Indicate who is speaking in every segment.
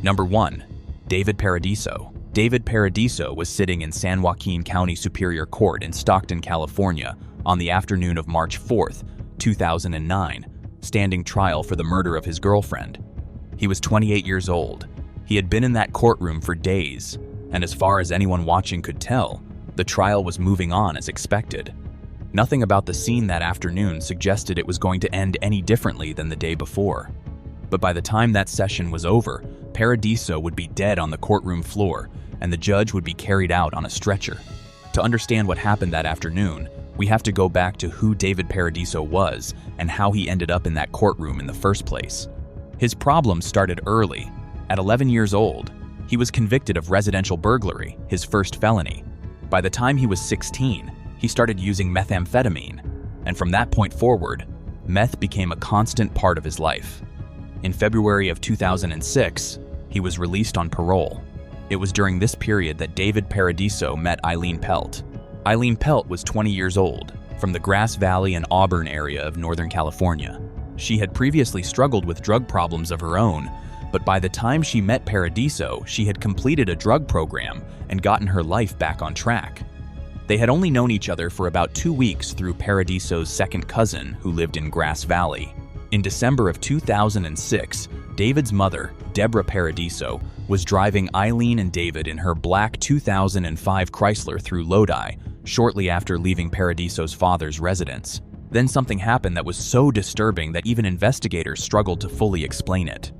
Speaker 1: Number 1. David Paradiso. David Paradiso was sitting in San Joaquin County Superior Court in Stockton, California on the afternoon of March 4, 2009, standing trial for the murder of his girlfriend. He was 28 years old. He had been in that courtroom for days, and as far as anyone watching could tell, the trial was moving on as expected. Nothing about the scene that afternoon suggested it was going to end any differently than the day before. But by the time that session was over, Paradiso would be dead on the courtroom floor, and the judge would be carried out on a stretcher. To understand what happened that afternoon, we have to go back to who David Paradiso was and how he ended up in that courtroom in the first place. His problem started early. At 11 years old, he was convicted of residential burglary, his first felony. By the time he was 16, he started using methamphetamine, and from that point forward, meth became a constant part of his life. In February of 2006, he was released on parole. It was during this period that David Paradiso met Eileen Pelt. Eileen Pelt was 20 years old, from the Grass Valley and Auburn area of Northern California. She had previously struggled with drug problems of her own, but by the time she met Paradiso, she had completed a drug program and gotten her life back on track. They had only known each other for about 2 weeks through Paradiso's second cousin, who lived in Grass Valley. In December of 2006, David's mother, Deborah Paradiso, was driving Eileen and David in her black 2005 Chrysler through Lodi shortly after leaving Paradiso's father's residence. Then something happened that was so disturbing that even investigators struggled to fully explain it.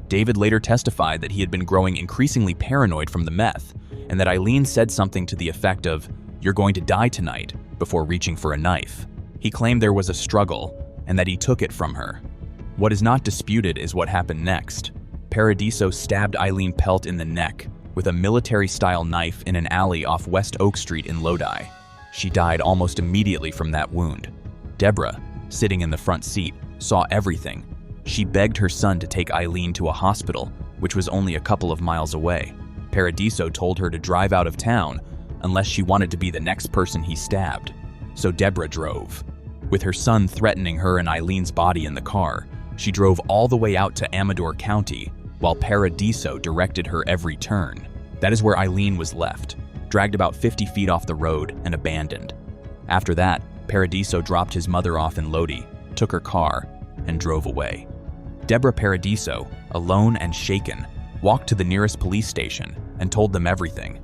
Speaker 1: David later testified that he had been growing increasingly paranoid from the meth, and that Eileen said something to the effect of, "You're going to die tonight," before reaching for a knife. He claimed there was a struggle, and that he took it from her. What is not disputed is what happened next. Paradiso stabbed Eileen Pelt in the neck with a military-style knife in an alley off West Oak Street in Lodi. She died almost immediately from that wound. Deborah, sitting in the front seat, saw everything. She begged her son to take Eileen to a hospital, which was only a couple of miles away. Paradiso told her to drive out of town unless she wanted to be the next person he stabbed. So Deborah drove. With her son threatening her and Eileen's body in the car, she drove all the way out to Amador County, while Paradiso directed her every turn. That is where Eileen was left, dragged about 50 feet off the road and abandoned. After that, Paradiso dropped his mother off in Lodi, took her car, and drove away. Deborah Paradiso, alone and shaken, walked to the nearest police station and told them everything.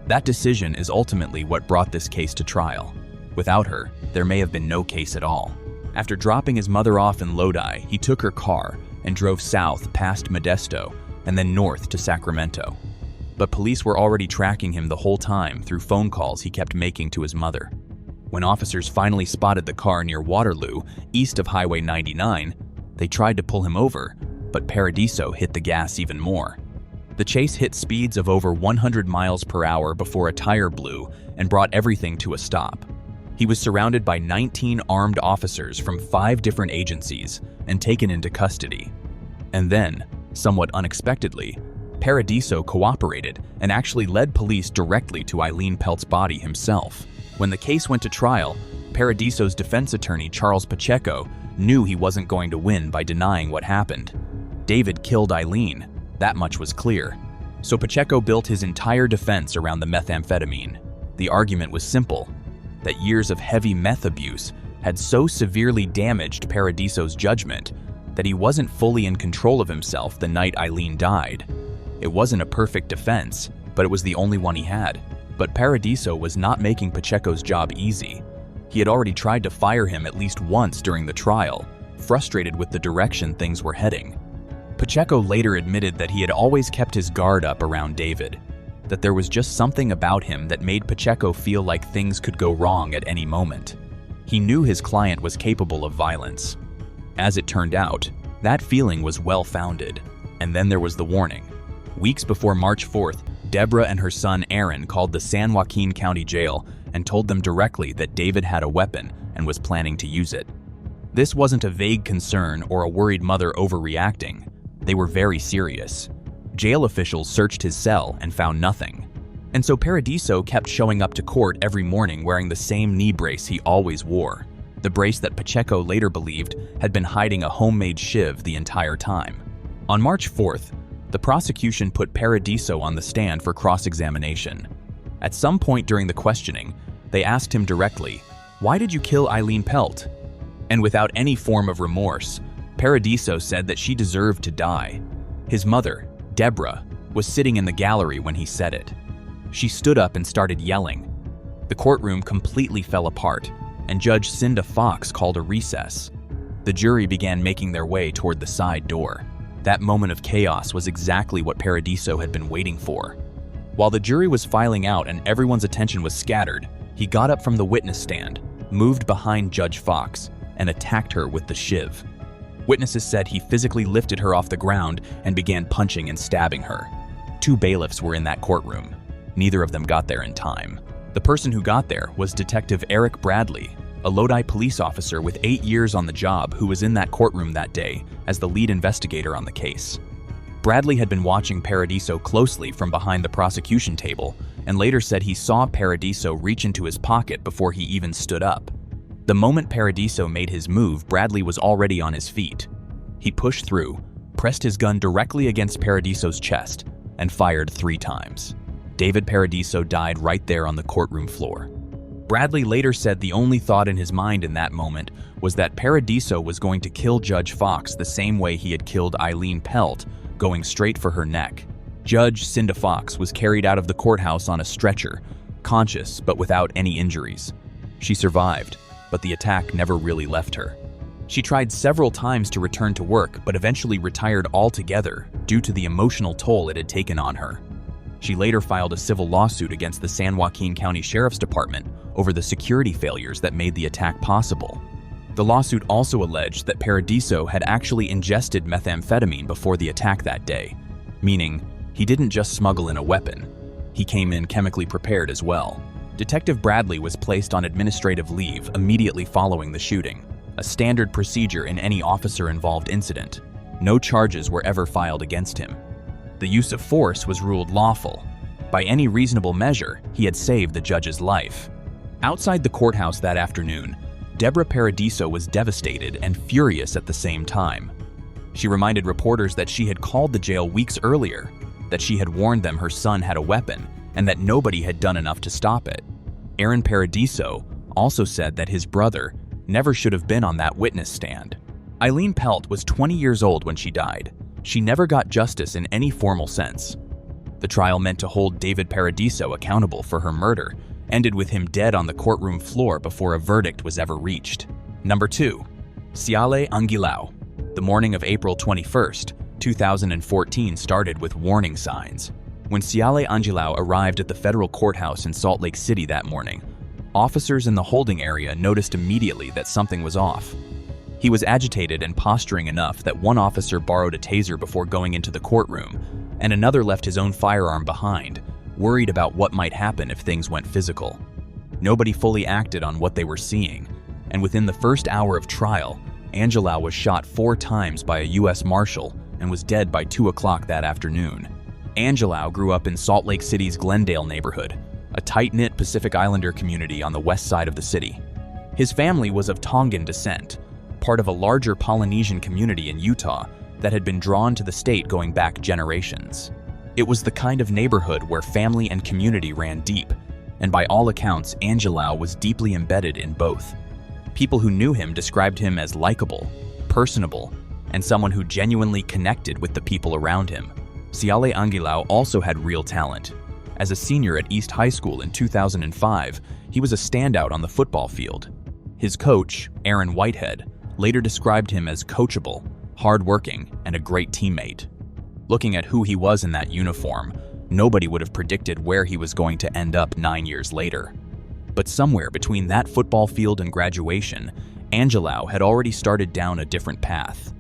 Speaker 1: That decision is ultimately what brought this case to trial. Without her, there may have been no case at all. After dropping his mother off in Lodi, he took her car and drove south past Modesto and then north to Sacramento. But police were already tracking him the whole time through phone calls he kept making to his mother. When officers finally spotted the car near Waterloo, east of Highway 99, they tried to pull him over, but Paradiso hit the gas even more. The chase hit speeds of over 100 miles per hour before a tire blew and brought everything to a stop. He was surrounded by 19 armed officers from 5 different agencies and taken into custody. And then, somewhat unexpectedly, Paradiso cooperated and actually led police directly to Eileen Pelt's body himself. When the case went to trial, Paradiso's defense attorney, Charles Pacheco, knew he wasn't going to win by denying what happened. David killed Eileen, that much was clear. So Pacheco built his entire defense around the methamphetamine. The argument was simple, that years of heavy meth abuse had so severely damaged Paradiso's judgment that he wasn't fully in control of himself the night Eileen died. It wasn't a perfect defense, but it was the only one he had. But Paradiso was not making Pacheco's job easy. He had already tried to fire him at least once during the trial, frustrated with the direction things were heading. Pacheco later admitted that he had always kept his guard up around David, that there was just something about him that made Pacheco feel like things could go wrong at any moment. He knew his client was capable of violence. As it turned out, that feeling was well-founded. And then there was the warning. Weeks before March 4th, Deborah and her son Aaron called the San Joaquin County Jail and told them directly that David had a weapon and was planning to use it. This wasn't a vague concern or a worried mother overreacting. They were very serious. Jail officials searched his cell and found nothing. And so Paradiso kept showing up to court every morning wearing the same knee brace he always wore, the brace that Pacheco later believed had been hiding a homemade shiv the entire time. On March 4th, The prosecution put Paradiso on the stand for cross-examination. At some point during the questioning, they asked him directly, "Why did you kill Eileen Pelt?" And without any form of remorse, Paradiso said that she deserved to die. His mother, Deborah, was sitting in the gallery when he said it. She stood up and started yelling. The courtroom completely fell apart, and Judge Cinda Fox called a recess. The jury began making their way toward the side door. That moment of chaos was exactly what Paradiso had been waiting for. While the jury was filing out and everyone's attention was scattered, he got up from the witness stand, moved behind Judge Fox, and attacked her with the shiv. Witnesses said he physically lifted her off the ground and began punching and stabbing her. 2 bailiffs were in that courtroom. Neither of them got there in time. The person who got there was Detective Eric Bradley, a Lodi police officer with 8 years on the job who was in that courtroom that day as the lead investigator on the case. Bradley had been watching Paradiso closely from behind the prosecution table and later said he saw Paradiso reach into his pocket before he even stood up. The moment Paradiso made his move, Bradley was already on his feet. He pushed through, pressed his gun directly against Paradiso's chest, and fired 3 times. David Paradiso died right there on the courtroom floor. Bradley later said the only thought in his mind in that moment was that Paradiso was going to kill Judge Fox the same way he had killed Eileen Pelt, going straight for her neck. Judge Cinda Fox was carried out of the courthouse on a stretcher, conscious but without any injuries. She survived, but the attack never really left her. She tried several times to return to work, but eventually retired altogether due to the emotional toll it had taken on her. She later filed a civil lawsuit against the San Joaquin County Sheriff's Department over the security failures that made the attack possible. The lawsuit also alleged that Paradiso had actually ingested methamphetamine before the attack that day, meaning he didn't just smuggle in a weapon. He came in chemically prepared as well. Detective Bradley was placed on administrative leave immediately following the shooting, a standard procedure in any officer-involved incident. No charges were ever filed against him. The use of force was ruled lawful. By any reasonable measure, he had saved the judge's life. Outside the courthouse that afternoon, Deborah Paradiso was devastated and furious at the same time. She reminded reporters that she had called the jail weeks earlier, that she had warned them her son had a weapon, and that nobody had done enough to stop it. Aaron Paradiso also said that his brother never should have been on that witness stand. Eileen Pelt was 20 years old when she died. She never got justice in any formal sense. The trial meant to hold David Paradiso accountable for her murder ended with him dead on the courtroom floor before a verdict was ever reached. Number 2. Ciale Anguilao. The morning of April 21st, 2014 started with warning signs. When Ciale Anguilao arrived at the federal courthouse in Salt Lake City that morning, officers in the holding area noticed immediately that something was off. He was agitated and posturing enough that one officer borrowed a taser before going into the courtroom, and another left his own firearm behind, worried about what might happen if things went physical. Nobody fully acted on what they were seeing, and within the first hour of trial, Anguilao was shot 4 times by a U.S. Marshal and was dead by 2 o'clock that afternoon. Anguilao grew up in Salt Lake City's Glendale neighborhood, a tight-knit Pacific Islander community on the west side of the city. His family was of Tongan descent, part of a larger Polynesian community in Utah that had been drawn to the state going back generations. It was the kind of neighborhood where family and community ran deep, and by all accounts, Anguilao was deeply embedded in both. People who knew him described him as likable, personable, and someone who genuinely connected with the people around him. Ciale Anguilao also had real talent. As a senior at East High School in 2005, he was a standout on the football field. His coach, Aaron Whitehead, later described him as coachable, hardworking, and a great teammate. Looking at who he was in that uniform, nobody would have predicted where he was going to end up 9 years later. But somewhere between that football field and graduation, Anguilao had already started down a different path.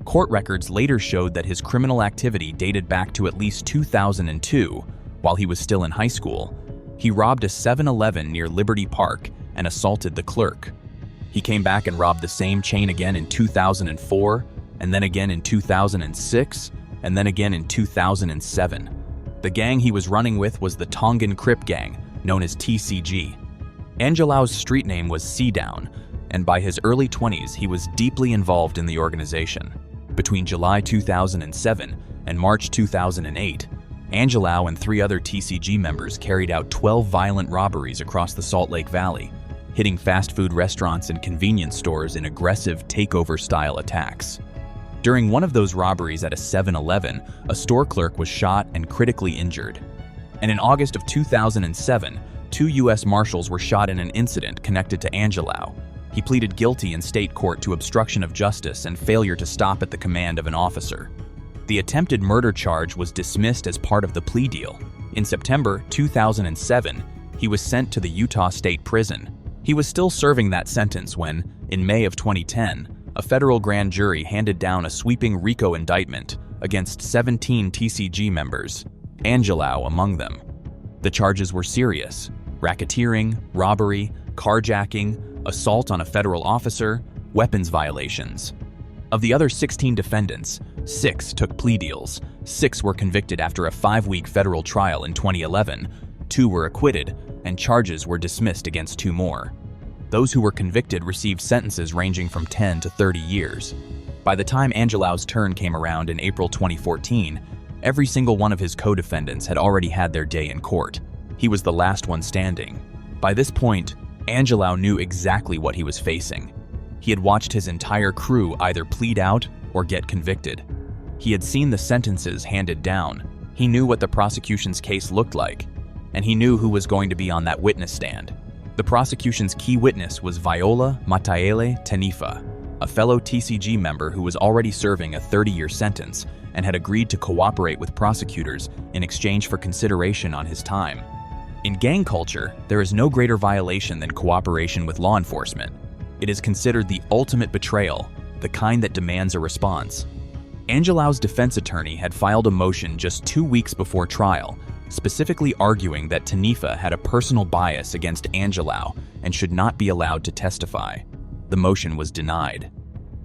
Speaker 1: Court records later showed that his criminal activity dated back to at least 2002, while he was still in high school. He robbed a 7-Eleven near Liberty Park and assaulted the clerk. He came back and robbed the same chain again in 2004, and then again in 2006, and then again in 2007. The gang he was running with was the Tongan Crip Gang, known as TCG. Anguilao's street name was C-Down, and by his early 20s he was deeply involved in the organization. Between July 2007 and March 2008, Angelou and 3 other TCG members carried out 12 violent robberies across the Salt Lake Valley, hitting fast food restaurants and convenience stores in aggressive takeover-style attacks. During one of those robberies at a 7-Eleven, a store clerk was shot and critically injured. And in August of 2007, 2 U.S. Marshals were shot in an incident connected to Angelou. He pleaded guilty in state court to obstruction of justice and failure to stop at the command of an officer. The attempted murder charge was dismissed as part of the plea deal. In September 2007, he was sent to the Utah State Prison. He was still serving that sentence when, in May of 2010, a federal grand jury handed down a sweeping RICO indictment against 17 TCG members, Angelou among them. The charges were serious: racketeering, robbery, carjacking, assault on a federal officer, weapons violations. Of the other 16 defendants, 6 took plea deals, 6 were convicted after a 5-week federal trial in 2011, 2 were acquitted, and charges were dismissed against 2 more. Those who were convicted received sentences ranging from 10 to 30 years. By the time Angelou's turn came around in April 2014, every single one of his co-defendants had already had their day in court. He was the last one standing. By this point, Angelou knew exactly what he was facing. He had watched his entire crew either plead out or get convicted. He had seen the sentences handed down. He knew what the prosecution's case looked like, and he knew who was going to be on that witness stand. The prosecution's key witness was Viola Mataele Tenifa, a fellow TCG member who was already serving a 30-year sentence and had agreed to cooperate with prosecutors in exchange for consideration on his time. In gang culture, there is no greater violation than cooperation with law enforcement. It is considered the ultimate betrayal, the kind that demands a response. Angelou's defense attorney had filed a motion just 2 weeks before trial, specifically arguing that Tenifa had a personal bias against Angelou and should not be allowed to testify. The motion was denied.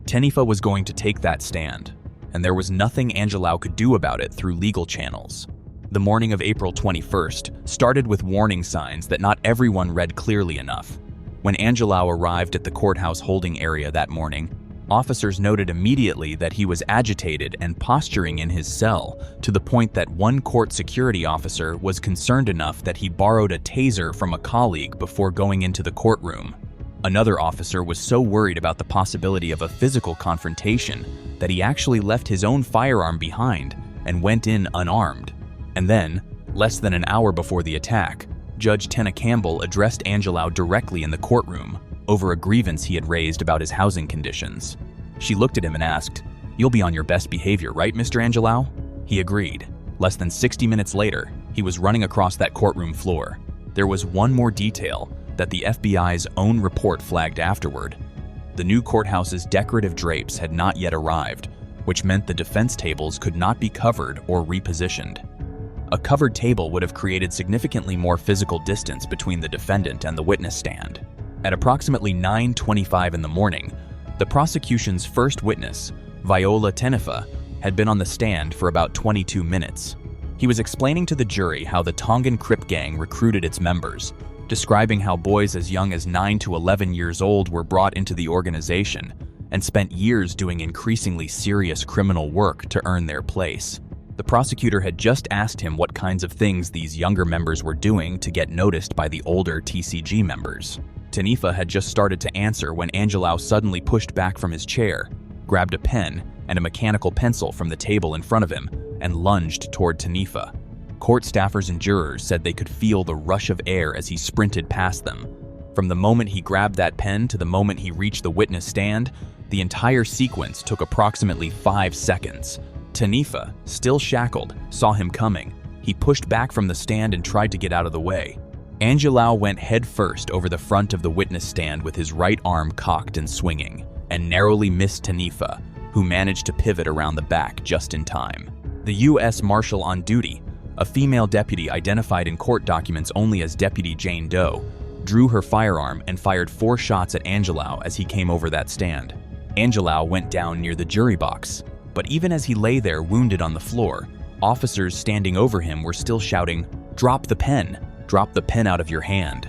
Speaker 1: Tenifa was going to take that stand, and there was nothing Angelou could do about it through legal channels. The morning of April 21st started with warning signs that not everyone read clearly enough. When Angelou arrived at the courthouse holding area that morning, officers noted immediately that he was agitated and posturing in his cell, to the point that one court security officer was concerned enough that he borrowed a taser from a colleague before going into the courtroom. Another officer was so worried about the possibility of a physical confrontation that he actually left his own firearm behind and went in unarmed. And then, less than an hour before the attack, Judge Tenna Campbell addressed Angelou directly in the courtroom over a grievance he had raised about his housing conditions. She looked at him and asked, "You'll be on your best behavior, right, Mr. Angelou?" He agreed. Less than 60 minutes later, he was running across that courtroom floor. There was one more detail that the FBI's own report flagged afterward. The new courthouse's decorative drapes had not yet arrived, which meant the defense tables could not be covered or repositioned. A covered table would have created significantly more physical distance between the defendant and the witness stand. At approximately 9:25 in the morning, the prosecution's first witness, Viola Tenifa, had been on the stand for about 22 minutes. He was explaining to the jury how the Tongan Crip gang recruited its members, describing how boys as young as 9 to 11 years old were brought into the organization and spent years doing increasingly serious criminal work to earn their place. The prosecutor had just asked him what kinds of things these younger members were doing to get noticed by the older TCG members. Tenifa had just started to answer when Angelou suddenly pushed back from his chair, grabbed a pen and a mechanical pencil from the table in front of him, and lunged toward Tenifa. Court staffers and jurors said they could feel the rush of air as he sprinted past them. From the moment he grabbed that pen to the moment he reached the witness stand, the entire sequence took approximately 5 seconds. Tenifa, still shackled, saw him coming. He pushed back from the stand and tried to get out of the way. Angelou went headfirst over the front of the witness stand with his right arm cocked and swinging, and narrowly missed Tenifa, who managed to pivot around the back just in time. The U.S. Marshal on duty, a female deputy identified in court documents only as Deputy Jane Doe, drew her firearm and fired 4 shots at Angelou as he came over that stand. Angelou went down near the jury box. But even as he lay there wounded on the floor, officers standing over him were still shouting, "Drop the pen! Drop the pen out of your hand."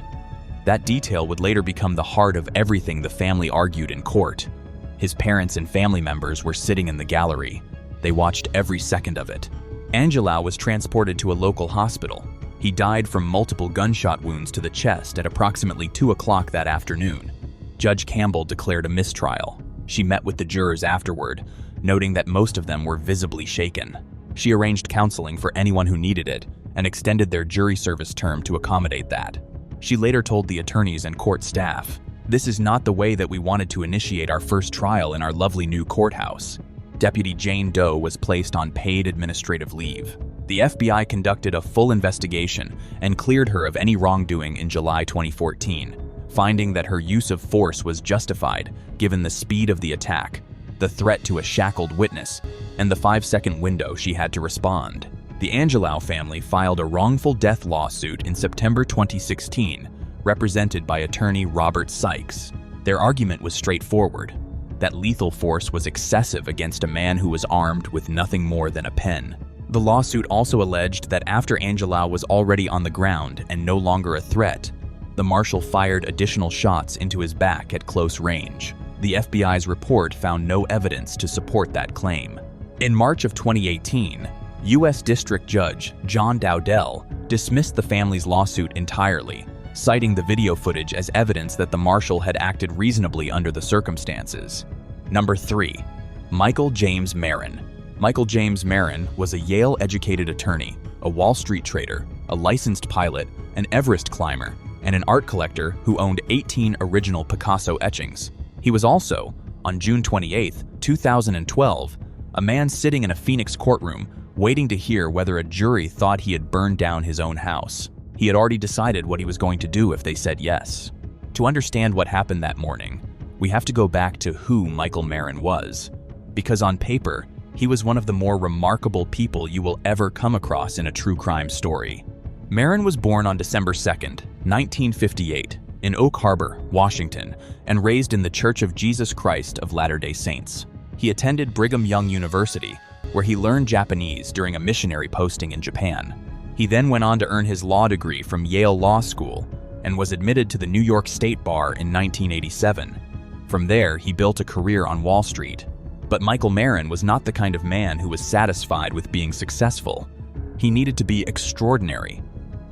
Speaker 1: That detail would later become the heart of everything the family argued in court. His parents and family members were sitting in the gallery. They watched every second of it. Angelou was transported to a local hospital. He died from multiple gunshot wounds to the chest at approximately 2 o'clock that afternoon. Judge Campbell declared a mistrial. She met with the jurors afterward, noting that most of them were visibly shaken. She arranged counseling for anyone who needed it and extended their jury service term to accommodate that. She later told the attorneys and court staff, "This is not the way that we wanted to initiate our first trial in our lovely new courthouse." Deputy Jane Doe was placed on paid administrative leave. The FBI conducted a full investigation and cleared her of any wrongdoing in July 2014, finding that her use of force was justified given the speed of the attack, the threat to a shackled witness, and the 5-second window she had to respond. The Angelou family filed a wrongful death lawsuit in September 2016, represented by attorney Robert Sykes. Their argument was straightforward, that lethal force was excessive against a man who was armed with nothing more than a pen. The lawsuit also alleged that after Angelou was already on the ground and no longer a threat, the marshal fired additional shots into his back at close range. The FBI's report found no evidence to support that claim. In March of 2018, U.S. District Judge John Dowdell dismissed the family's lawsuit entirely, citing the video footage as evidence that the marshal had acted reasonably under the circumstances. Number 3. Michael James Marin. Michael James Marin was a Yale-educated attorney, a Wall Street trader, a licensed pilot, an Everest climber, and an art collector who owned 18 original Picasso etchings. He was also, on June 28, 2012, a man sitting in a Phoenix courtroom waiting to hear whether a jury thought he had burned down his own house. He had already decided what he was going to do if they said yes. To understand what happened that morning, we have to go back to who Michael Marin was, because on paper, he was one of the more remarkable people you will ever come across in a true crime story. Marin was born on December 2nd, 1958, in Oak Harbor, Washington, and raised in the Church of Jesus Christ of Latter-day Saints. He attended Brigham Young University, where he learned Japanese during a missionary posting in Japan. He then went on to earn his law degree from Yale Law School and was admitted to the New York State Bar in 1987. From there, he built a career on Wall Street. But Michael Marin was not the kind of man who was satisfied with being successful. He needed to be extraordinary.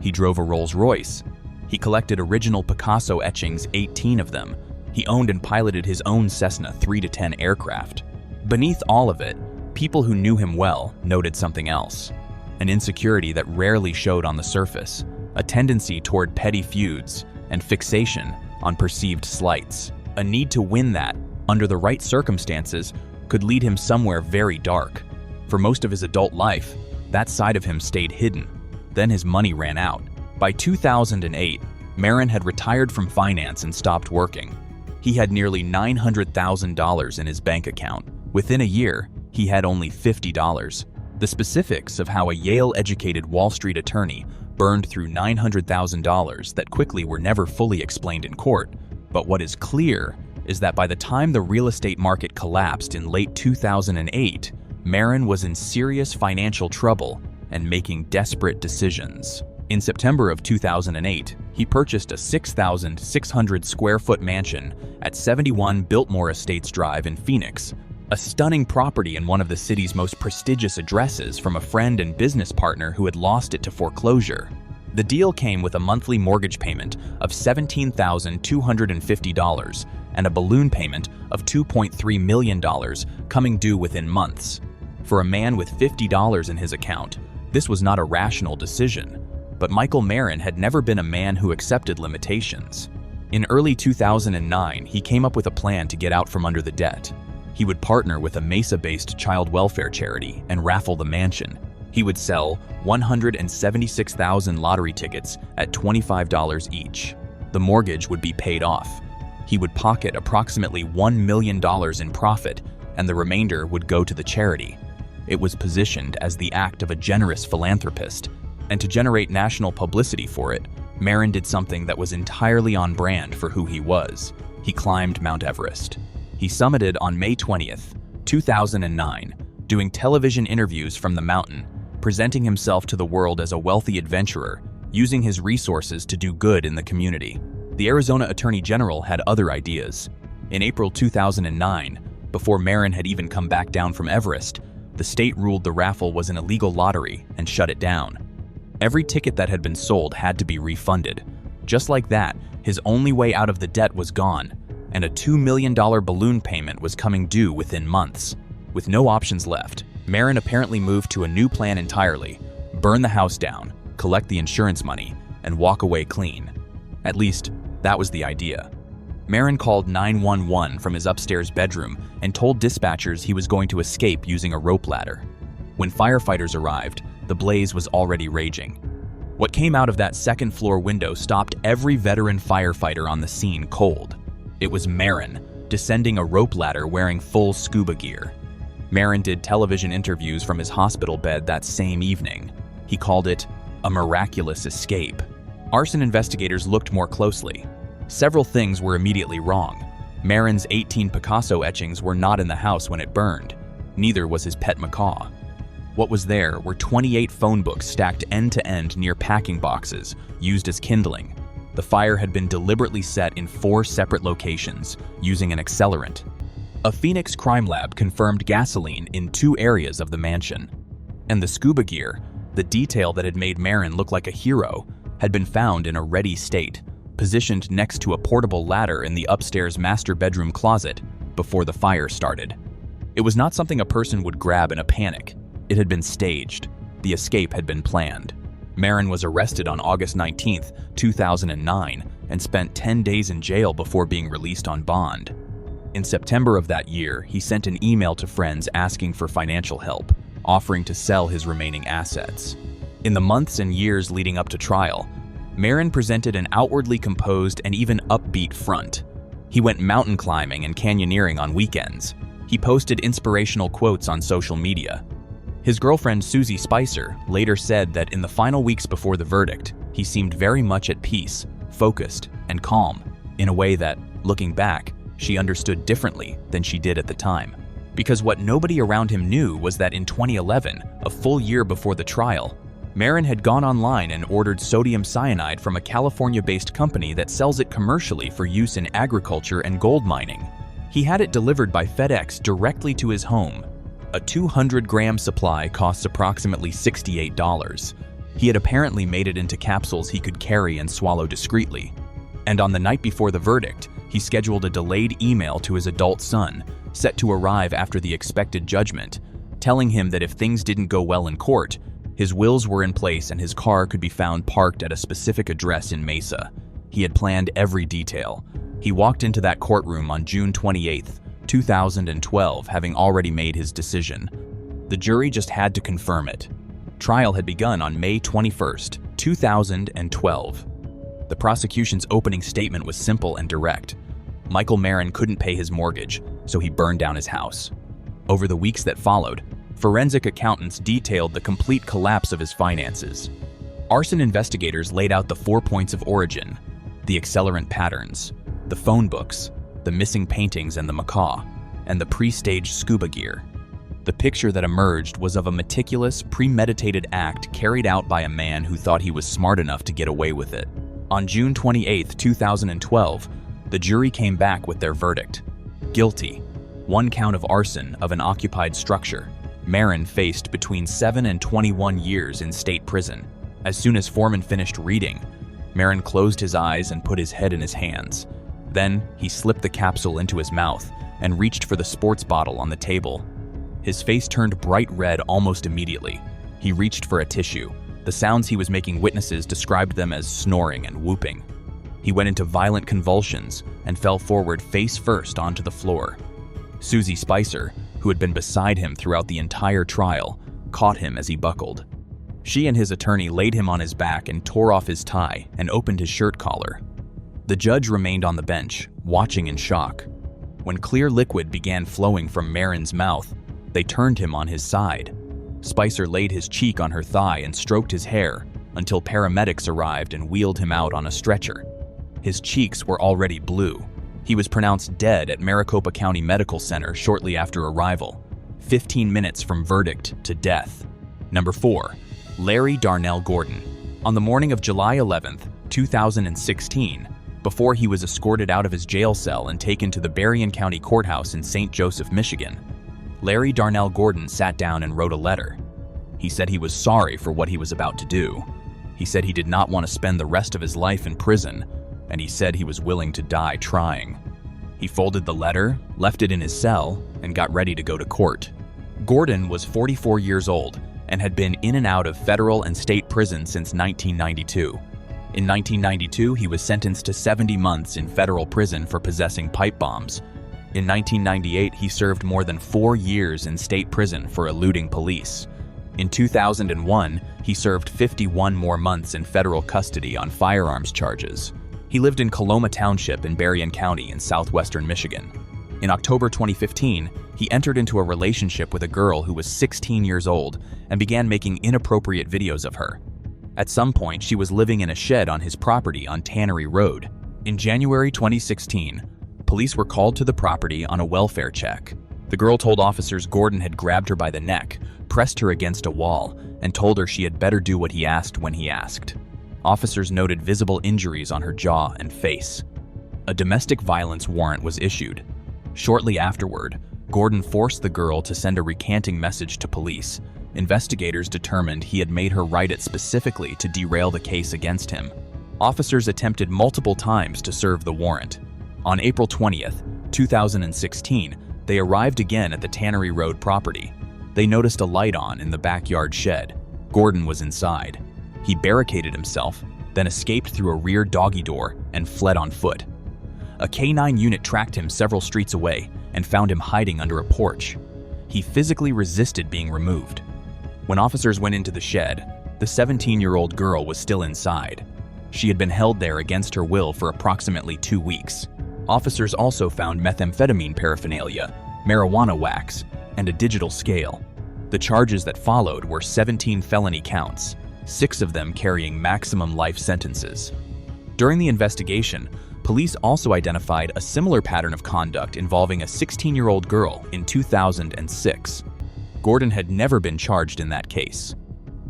Speaker 1: He drove a Rolls-Royce. He collected original Picasso etchings, 18 of them. He owned and piloted his own Cessna 310 aircraft. Beneath all of it, people who knew him well noted something else. An insecurity that rarely showed on the surface, a tendency toward petty feuds, and fixation on perceived slights. A need to win that, under the right circumstances, could lead him somewhere very dark. For most of his adult life, that side of him stayed hidden. Then his money ran out. By 2008, Marin had retired from finance and stopped working. He had nearly $900,000 in his bank account. Within a year, he had only $50. The specifics of how a Yale-educated Wall Street attorney burned through $900,000 that quickly were never fully explained in court. But what is clear is that by the time the real estate market collapsed in late 2008, Marin was in serious financial trouble and making desperate decisions. In September of 2008, he purchased a 6,600 square foot mansion at 71 Biltmore Estates Drive in Phoenix, a stunning property in one of the city's most prestigious addresses from a friend and business partner who had lost it to foreclosure. The deal came with a monthly mortgage payment of $17,250 and a balloon payment of $2.3 million coming due within months. For a man with $50 in his account, this was not a rational decision. But Michael Marin had never been a man who accepted limitations. In early 2009, he came up with a plan to get out from under the debt. He would partner with a Mesa-based child welfare charity and raffle the mansion. He would sell 176,000 lottery tickets at $25 each. The mortgage would be paid off. He would pocket approximately $1 million in profit, and the remainder would go to the charity. It was positioned as the act of a generous philanthropist, and to generate national publicity for it, Marin did something that was entirely on brand for who he was. He climbed Mount Everest. He summited on May 20th, 2009, doing television interviews from the mountain, presenting himself to the world as a wealthy adventurer, using his resources to do good in the community. The Arizona Attorney General had other ideas. In April 2009, before Marin had even come back down from Everest, The state ruled the raffle was an illegal lottery and shut it down. Every ticket that had been sold had to be refunded. Just like that, his only way out of the debt was gone, and a $2 million balloon payment was coming due within months. With no options left, Marin apparently moved to a new plan entirely: burn the house down, collect the insurance money, and walk away clean. At least, that was the idea. Marin called 911 from his upstairs bedroom and told dispatchers he was going to escape using a rope ladder. When firefighters arrived, the blaze was already raging. What came out of that second-floor window stopped every veteran firefighter on the scene cold. It was Marin, descending a rope ladder wearing full scuba gear. Marin did television interviews from his hospital bed that same evening. He called it a miraculous escape. Arson investigators looked more closely. Several things were immediately wrong. Marin's 18 Picasso etchings were not in the house when it burned. Neither was his pet macaw. What was there were 28 phone books stacked end to end near packing boxes, used as kindling. The fire had been deliberately set in 4 separate locations, using an accelerant. A Phoenix crime lab confirmed gasoline in 2 areas of the mansion. And the scuba gear, the detail that had made Marin look like a hero, had been found in a ready state, positioned next to a portable ladder in the upstairs master bedroom closet before the fire started. It was not something a person would grab in a panic. It had been staged. The escape had been planned. Marin was arrested on August 19, 2009, and spent 10 days in jail before being released on bond. In September of that year, he sent an email to friends asking for financial help, offering to sell his remaining assets. In the months and years leading up to trial, Marin presented an outwardly composed and even upbeat front. He went mountain climbing and canyoneering on weekends. He posted inspirational quotes on social media. His girlfriend Susie Spicer later said that in the final weeks before the verdict, he seemed very much at peace, focused, and calm, in a way that, looking back, she understood differently than she did at the time. Because what nobody around him knew was that in 2011, a full year before the trial, Marin had gone online and ordered sodium cyanide from a California-based company that sells it commercially for use in agriculture and gold mining. He had it delivered by FedEx directly to his home. A 200-gram supply costs approximately $68. He had apparently made it into capsules he could carry and swallow discreetly. And on the night before the verdict, he scheduled a delayed email to his adult son, set to arrive after the expected judgment, telling him that if things didn't go well in court, his wills were in place and his car could be found parked at a specific address in Mesa. He had planned every detail. He walked into that courtroom on June 28, 2012, having already made his decision. The jury just had to confirm it. Trial had begun on May 21, 2012. The prosecution's opening statement was simple and direct. Michael Marin couldn't pay his mortgage, so he burned down his house. Over the weeks that followed, forensic accountants detailed the complete collapse of his finances. Arson investigators laid out the 4 points of origin: the accelerant patterns, the phone books, the missing paintings and the macaw, and the pre-staged scuba gear. The picture that emerged was of a meticulous, premeditated act carried out by a man who thought he was smart enough to get away with it. On June 28, 2012, the jury came back with their verdict: guilty. 1 count of arson of an occupied structure. Marin faced between 7 and 21 years in state prison. As soon as Foreman finished reading, Marin closed his eyes and put his head in his hands. Then he slipped the capsule into his mouth and reached for the sports bottle on the table. His face turned bright red almost immediately. He reached for a tissue. The sounds he was making witnesses described them as snoring and whooping. He went into violent convulsions and fell forward face first onto the floor. Susie Spicer, who had been beside him throughout the entire trial, caught him as he buckled. She and his attorney laid him on his back and tore off his tie and opened his shirt collar. The judge remained on the bench, watching in shock. When clear liquid began flowing from Marin's mouth, they turned him on his side. Spicer laid his cheek on her thigh and stroked his hair until paramedics arrived and wheeled him out on a stretcher. His cheeks were already blue. He was pronounced dead at Maricopa County Medical Center shortly after arrival, 15 minutes from verdict to death. Number 4. Larry Darnell Gordon. On the morning of July 11, 2016, before he was escorted out of his jail cell and taken to the Berrien County Courthouse in St. Joseph, Michigan, Larry Darnell Gordon sat down and wrote a letter. He said he was sorry for what he was about to do. He said he did not want to spend the rest of his life in prison, and he said he was willing to die trying. He folded the letter, left it in his cell, and got ready to go to court. Gordon was 44 years old and had been in and out of federal and state prison since 1992. In 1992, he was sentenced to 70 months in federal prison for possessing pipe bombs. In 1998, he served more than 4 years in state prison for eluding police. In 2001, he served 51 more months in federal custody on firearms charges. He lived in Coloma Township in Berrien County in southwestern Michigan. In October 2015, he entered into a relationship with a girl who was 16 years old and began making inappropriate videos of her. At some point, she was living in a shed on his property on Tannery Road. In January 2016, police were called to the property on a welfare check. The girl told officers Gordon had grabbed her by the neck, pressed her against a wall, and told her she had better do what he asked when he asked. Officers noted visible injuries on her jaw and face. A domestic violence warrant was issued. Shortly afterward, Gordon forced the girl to send a recanting message to police. Investigators determined he had made her write it specifically to derail the case against him. Officers attempted multiple times to serve the warrant. On April 20th, 2016, they arrived again at the Tannery Road property. They noticed a light on in the backyard shed. Gordon was inside. He barricaded himself, then escaped through a rear doggy door and fled on foot. A K-9 unit tracked him several streets away and found him hiding under a porch. He physically resisted being removed. When officers went into the shed, the 17-year-old girl was still inside. She had been held there against her will for approximately 2 weeks. Officers also found methamphetamine paraphernalia, marijuana wax, and a digital scale. The charges that followed were 17 felony counts, 6 of them carrying maximum life sentences. During the investigation, police also identified a similar pattern of conduct involving a 16-year-old girl in 2006. Gordon had never been charged in that case.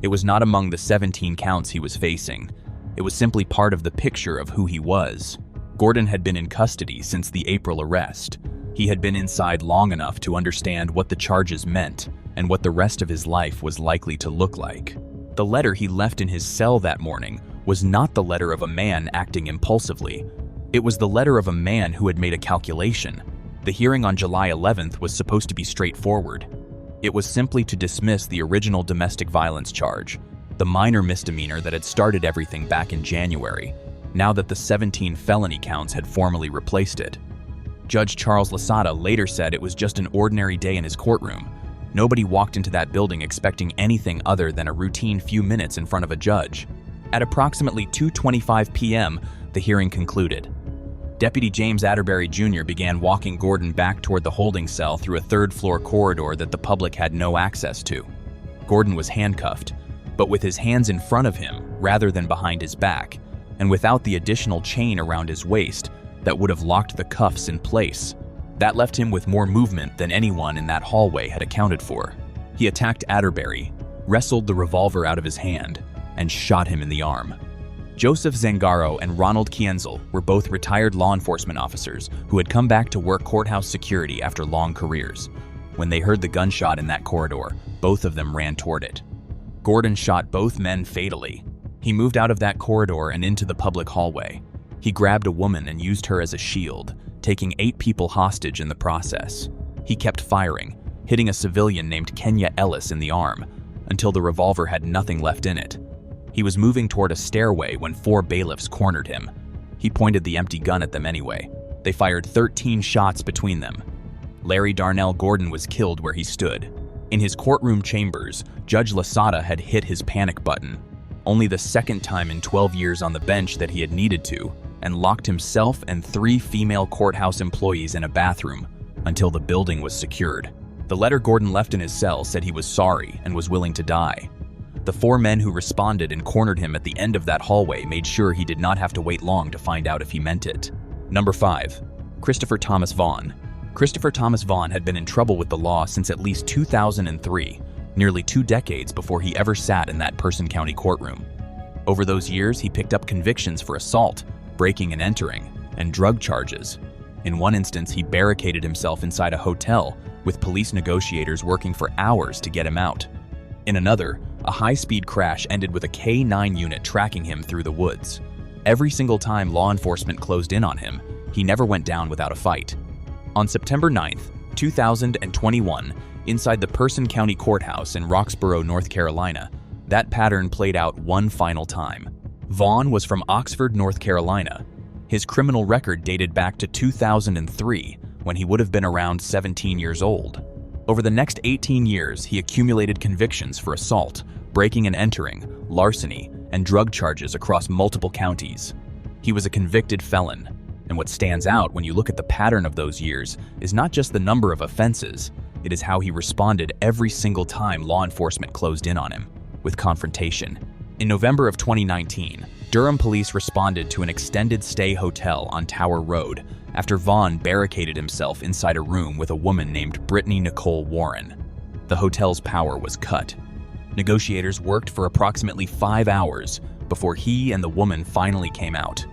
Speaker 1: It was not among the 17 counts he was facing. It was simply part of the picture of who he was. Gordon had been in custody since the April arrest. He had been inside long enough to understand what the charges meant and what the rest of his life was likely to look like. The letter he left in his cell that morning was not the letter of a man acting impulsively. It was the letter of a man who had made a calculation. The hearing on July 11th was supposed to be straightforward. It was simply to dismiss the original domestic violence charge, the minor misdemeanor that had started everything back in January, now that the 17 felony counts had formally replaced it. Judge Charles Lasada later said it was just an ordinary day in his courtroom. Nobody walked into that building expecting anything other than a routine few minutes in front of a judge. At approximately 2:25 p.m., the hearing concluded. Deputy James Atterbury Jr. began walking Gordon back toward the holding cell through a third-floor corridor that the public had no access to. Gordon was handcuffed, but with his hands in front of him rather than behind his back, and without the additional chain around his waist that would have locked the cuffs in place. That left him with more movement than anyone in that hallway had accounted for. He attacked Atterbury, wrestled the revolver out of his hand, and shot him in the arm. Joseph Zangaro and Ronald Kienzel were both retired law enforcement officers who had come back to work courthouse security after long careers. When they heard the gunshot in that corridor, both of them ran toward it. Gordon shot both men fatally. He moved out of that corridor and into the public hallway. He grabbed a woman and used her as a shield, taking 8 people hostage in the process. He kept firing, hitting a civilian named Kenya Ellis in the arm, until the revolver had nothing left in it. He was moving toward a stairway when 4 bailiffs cornered him. He pointed the empty gun at them anyway. They fired 13 shots between them. Larry Darnell Gordon was killed where he stood. In his courtroom chambers, Judge Lasada had hit his panic button, only the second time in 12 years on the bench that he had needed to, and locked himself and 3 female courthouse employees in a bathroom until the building was secured. The letter Gordon left in his cell said he was sorry and was willing to die. The 4 men who responded and cornered him at the end of that hallway made sure he did not have to wait long to find out if he meant it. Number 5. Christopher Thomas Vaughn. Christopher Thomas Vaughn had been in trouble with the law since at least 2003, nearly 2 decades before he ever sat in that Person County courtroom. Over those years, he picked up convictions for assault, breaking and entering, and drug charges. In one instance, he barricaded himself inside a hotel with police negotiators working for hours to get him out. In another, a high-speed crash ended with a K-9 unit tracking him through the woods. Every single time law enforcement closed in on him, he never went down without a fight. On September 9th, 2021, inside the Person County Courthouse in Roxborough, North Carolina, that pattern played out one final time. Vaughn was from Oxford, North Carolina. His criminal record dated back to 2003, when he would have been around 17 years old. Over the next 18 years, he accumulated convictions for assault, breaking and entering, larceny, and drug charges across multiple counties. He was a convicted felon, and what stands out when you look at the pattern of those years is not just the number of offenses, it is how he responded every single time law enforcement closed in on him, with confrontation. In November of 2019, Durham police responded to an extended stay hotel on Tower Road after Vaughn barricaded himself inside a room with a woman named Brittany Nicole Warren. The hotel's power was cut. Negotiators worked for approximately 5 hours before he and the woman finally came out.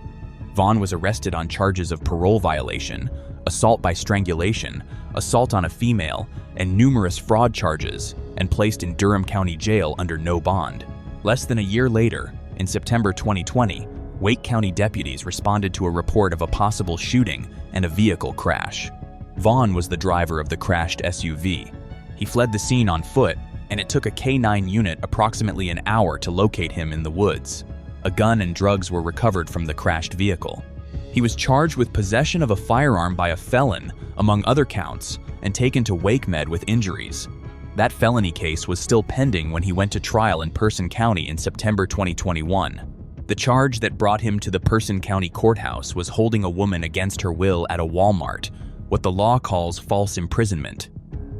Speaker 1: Vaughn was arrested on charges of parole violation, assault by strangulation, assault on a female, and numerous fraud charges, and placed in Durham County Jail under no bond. Less than a year later, in September 2020, Wake County deputies responded to a report of a possible shooting and a vehicle crash. Vaughn was the driver of the crashed SUV. He fled the scene on foot, and it took a K-9 unit approximately an hour to locate him in the woods. A gun and drugs were recovered from the crashed vehicle. He was charged with possession of a firearm by a felon, among other counts, and taken to WakeMed with injuries. That felony case was still pending when he went to trial in Person County in September 2021. The charge that brought him to the Person County Courthouse was holding a woman against her will at a Walmart, what the law calls false imprisonment.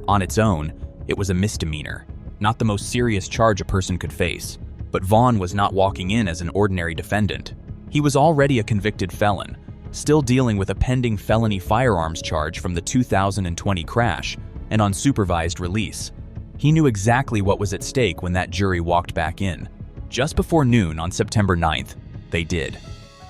Speaker 1: On its own, it was a misdemeanor, not the most serious charge a person could face. But Vaughn was not walking in as an ordinary defendant. He was already a convicted felon, still dealing with a pending felony firearms charge from the 2020 crash, and on supervised release. He knew exactly what was at stake when that jury walked back in. Just before noon on September 9th, they did.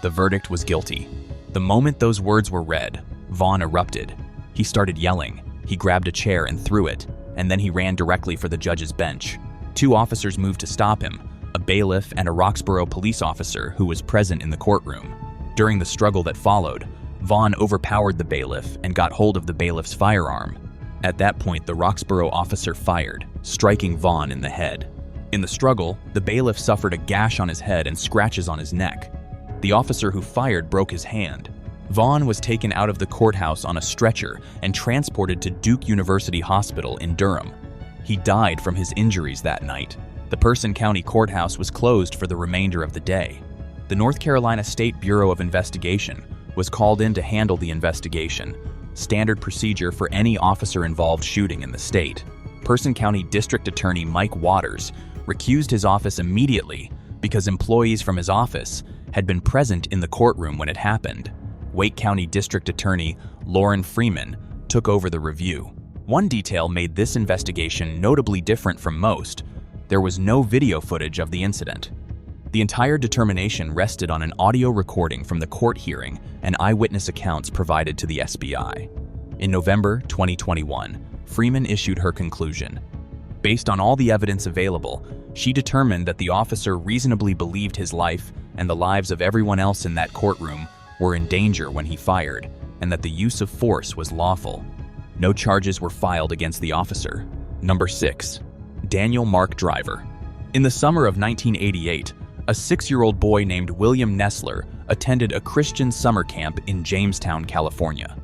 Speaker 1: The verdict was guilty. The moment those words were read, Vaughn erupted. He started yelling. He grabbed a chair and threw it, and then he ran directly for the judge's bench. 2 officers moved to stop him, a bailiff and a Roxborough police officer who was present in the courtroom. During the struggle that followed, Vaughn overpowered the bailiff and got hold of the bailiff's firearm. At that point, the Roxborough officer fired, striking Vaughn in the head. In the struggle, the bailiff suffered a gash on his head and scratches on his neck. The officer who fired broke his hand. Vaughn was taken out of the courthouse on a stretcher and transported to Duke University Hospital in Durham. He died from his injuries that night. The Person County Courthouse was closed for the remainder of the day. The North Carolina State Bureau of Investigation was called in to handle the investigation, standard procedure for any officer-involved shooting in the state. Person County District Attorney Mike Waters recused his office immediately because employees from his office had been present in the courtroom when it happened. Wake County District Attorney Lauren Freeman took over the review. One detail made this investigation notably different from most. There was no video footage of the incident. The entire determination rested on an audio recording from the court hearing and eyewitness accounts provided to the SBI. In November 2021, Freeman issued her conclusion. Based on all the evidence available, she determined that the officer reasonably believed his life and the lives of everyone else in that courtroom were in danger when he fired, and that the use of force was lawful. No charges were filed against the officer. Number 6. Daniel Mark Driver. In the summer of 1988, a 6-year-old boy named William Nessler attended a Christian summer camp in Jamestown, California.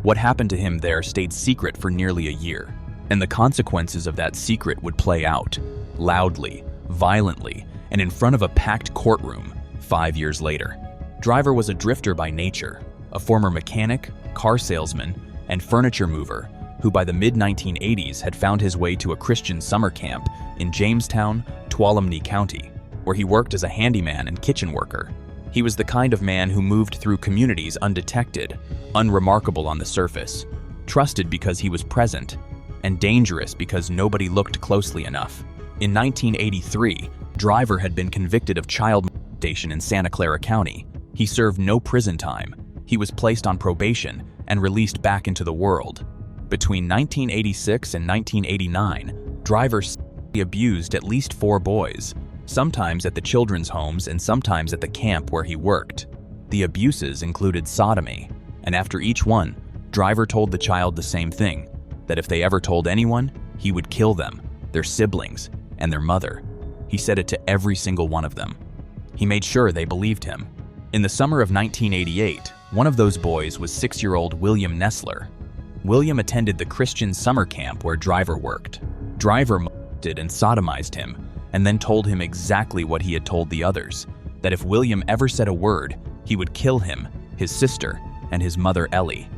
Speaker 1: What happened to him there stayed secret for nearly a year, and the consequences of that secret would play out, loudly, violently, and in front of a packed courtroom 5 years later. Driver was a drifter by nature, a former mechanic, car salesman, and furniture mover who by the mid-1980s had found his way to a Christian summer camp in Jamestown, Tuolumne County, where he worked as a handyman and kitchen worker. He was the kind of man who moved through communities undetected, unremarkable on the surface, trusted because he was present, and dangerous because nobody looked closely enough. In 1983, Driver had been convicted of child molestation in Santa Clara County. He served no prison time. He was placed on probation and released back into the world. Between 1986 and 1989, Driver abused at least 4 boys, sometimes at the children's homes and sometimes at the camp where he worked. The abuses included sodomy, and after each one, Driver told the child the same thing, that if they ever told anyone, he would kill them, their siblings, and their mother. He said it to every single one of them. He made sure they believed him. In the summer of 1988, one of those boys was 6-year-old William Nessler. William attended the Christian summer camp where Driver worked. Driver molested and sodomized him, and then told him exactly what he had told the others, that if William ever said a word, he would kill him, his sister, and his mother Ellie.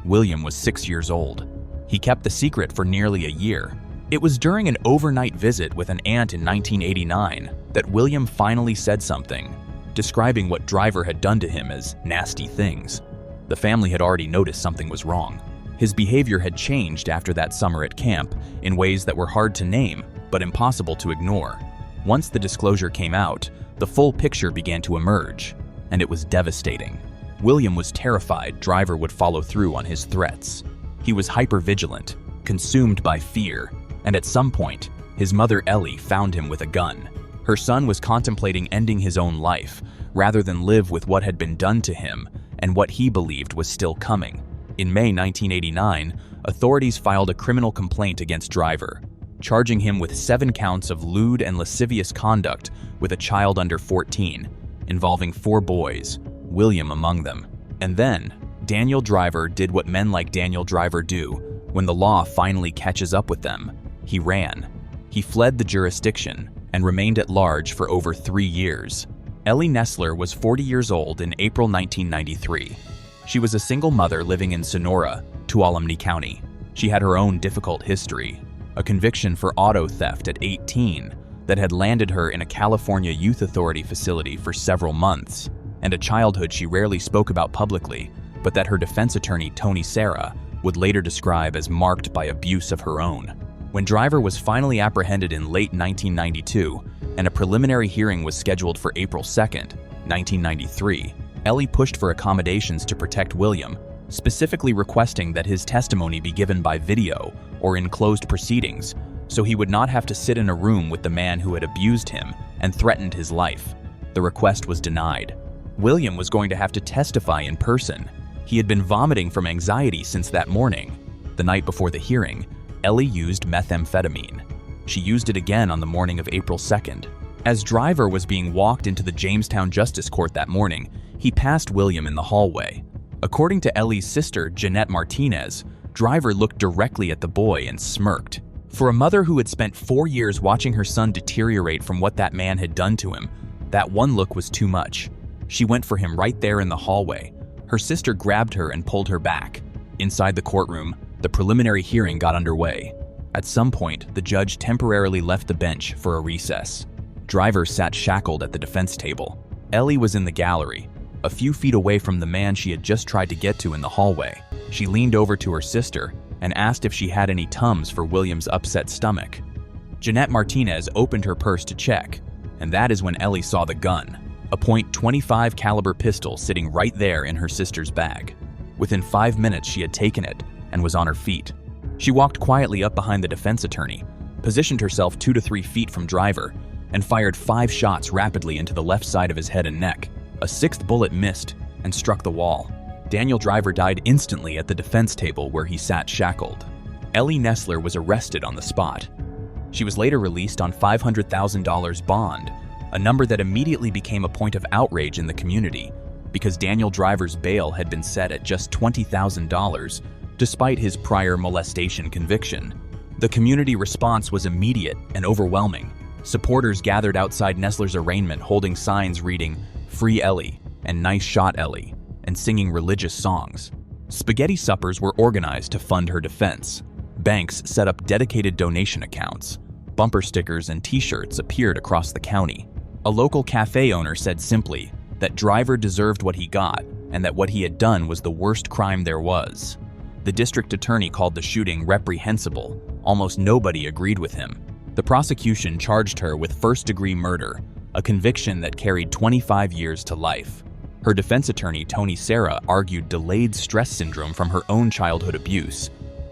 Speaker 1: William was 6 years old. He kept the secret for nearly a year. It was during an overnight visit with an aunt in 1989 that William finally said something, describing what Driver had done to him as nasty things. The family had already noticed something was wrong. His behavior had changed after that summer at camp in ways that were hard to name but impossible to ignore. Once the disclosure came out, the full picture began to emerge, and it was devastating. William was terrified Driver would follow through on his threats. He was hypervigilant, consumed by fear, and at some point, his mother Ellie found him with a gun. Her son was contemplating ending his own life, rather than live with what had been done to him and what he believed was still coming. In May 1989, authorities filed a criminal complaint against Driver, charging him with 7 counts of lewd and lascivious conduct with a child under 14, involving 4 boys, William among them. And then, Daniel Driver did what men like Daniel Driver do when the law finally catches up with them. He ran. He fled the jurisdiction and remained at large for over 3 years. Ellie Nessler was 40 years old in April 1993. She was a single mother living in Sonora, Tuolumne County. She had her own difficult history, a conviction for auto theft at 18 that had landed her in a California Youth Authority facility for several months, and a childhood she rarely spoke about publicly, but that her defense attorney, Tony Serra, would later describe as marked by abuse of her own. When Driver was finally apprehended in late 1992, and a preliminary hearing was scheduled for April 2, 1993, Ellie pushed for accommodations to protect William, specifically requesting that his testimony be given by video or in closed proceedings, so he would not have to sit in a room with the man who had abused him and threatened his life. The request was denied. William was going to have to testify in person. He had been vomiting from anxiety since that morning. The night before the hearing, Ellie used methamphetamine. She used it again on the morning of April 2nd. As Driver was being walked into the Jamestown Justice Court that morning, he passed William in the hallway. According to Ellie's sister, Jeanette Martinez, Driver looked directly at the boy and smirked. For a mother who had spent 4 years watching her son deteriorate from what that man had done to him, that one look was too much. She went for him right there in the hallway. Her sister grabbed her and pulled her back. Inside the courtroom, the preliminary hearing got underway. At some point, the judge temporarily left the bench for a recess. Driver sat shackled at the defense table. Ellie was in the gallery, a few feet away from the man she had just tried to get to in the hallway. She leaned over to her sister and asked if she had any Tums for William's upset stomach. Jeanette Martinez opened her purse to check, and that is when Ellie saw the gun, a .25 caliber pistol sitting right there in her sister's bag. Within 5 minutes, she had taken it and was on her feet. She walked quietly up behind the defense attorney, positioned herself 2 to 3 feet from Driver, and fired 5 shots rapidly into the left side of his head and neck. A 6th bullet missed and struck the wall. Daniel Driver died instantly at the defense table where he sat shackled. Ellie Nessler was arrested on the spot. She was later released on $500,000 bond, a number that immediately became a point of outrage in the community because Daniel Driver's bail had been set at just $20,000 despite his prior molestation conviction. The community response was immediate and overwhelming. Supporters gathered outside Nessler's arraignment holding signs reading, "Free Ellie" and "Nice shot, Ellie," and singing religious songs. Spaghetti suppers were organized to fund her defense. Banks set up dedicated donation accounts. Bumper stickers and t-shirts appeared across the county. A local cafe owner said simply that Driver deserved what he got and that what he had done was the worst crime there was. The district attorney called the shooting reprehensible. Almost nobody agreed with him. The prosecution charged her with first-degree murder, a conviction that carried 25 years to life. Her defense attorney, Tony Serra, argued delayed stress syndrome from her own childhood abuse,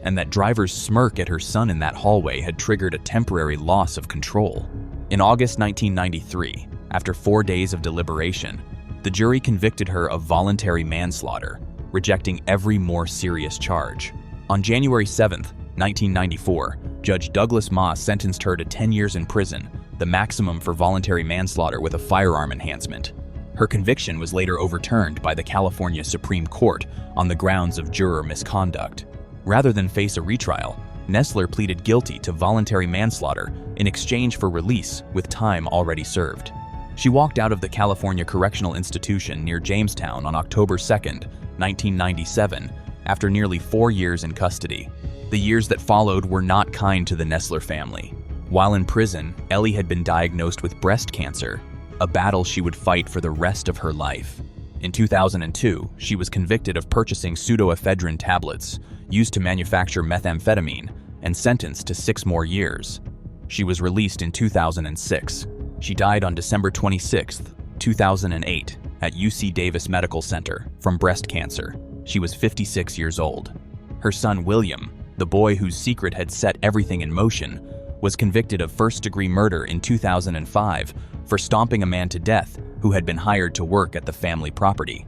Speaker 1: and that driver's smirk at her son in that hallway had triggered a temporary loss of control. In August 1993, after 4 days of deliberation, the jury convicted her of voluntary manslaughter, rejecting every more serious charge. On January 7, 1994, Judge Douglas Moss sentenced her to 10 years in prison, the maximum for voluntary manslaughter with a firearm enhancement. Her conviction was later overturned by the California Supreme Court on the grounds of juror misconduct. Rather than face a retrial, Nessler pleaded guilty to voluntary manslaughter in exchange for release with time already served. She walked out of the California Correctional Institution near Jamestown on October 2, 1997, after nearly 4 years in custody. The years that followed were not kind to the Nessler family. While in prison, Ellie had been diagnosed with breast cancer, a battle she would fight for the rest of her life. In 2002, she was convicted of purchasing pseudoephedrine tablets used to manufacture methamphetamine and sentenced to 6 more years. She was released in 2006. She died on December 26, 2008, at UC Davis Medical Center from breast cancer. She was 56 years old. Her son William, the boy whose secret had set everything in motion, was convicted of first-degree murder in 2005 for stomping a man to death who had been hired to work at the family property.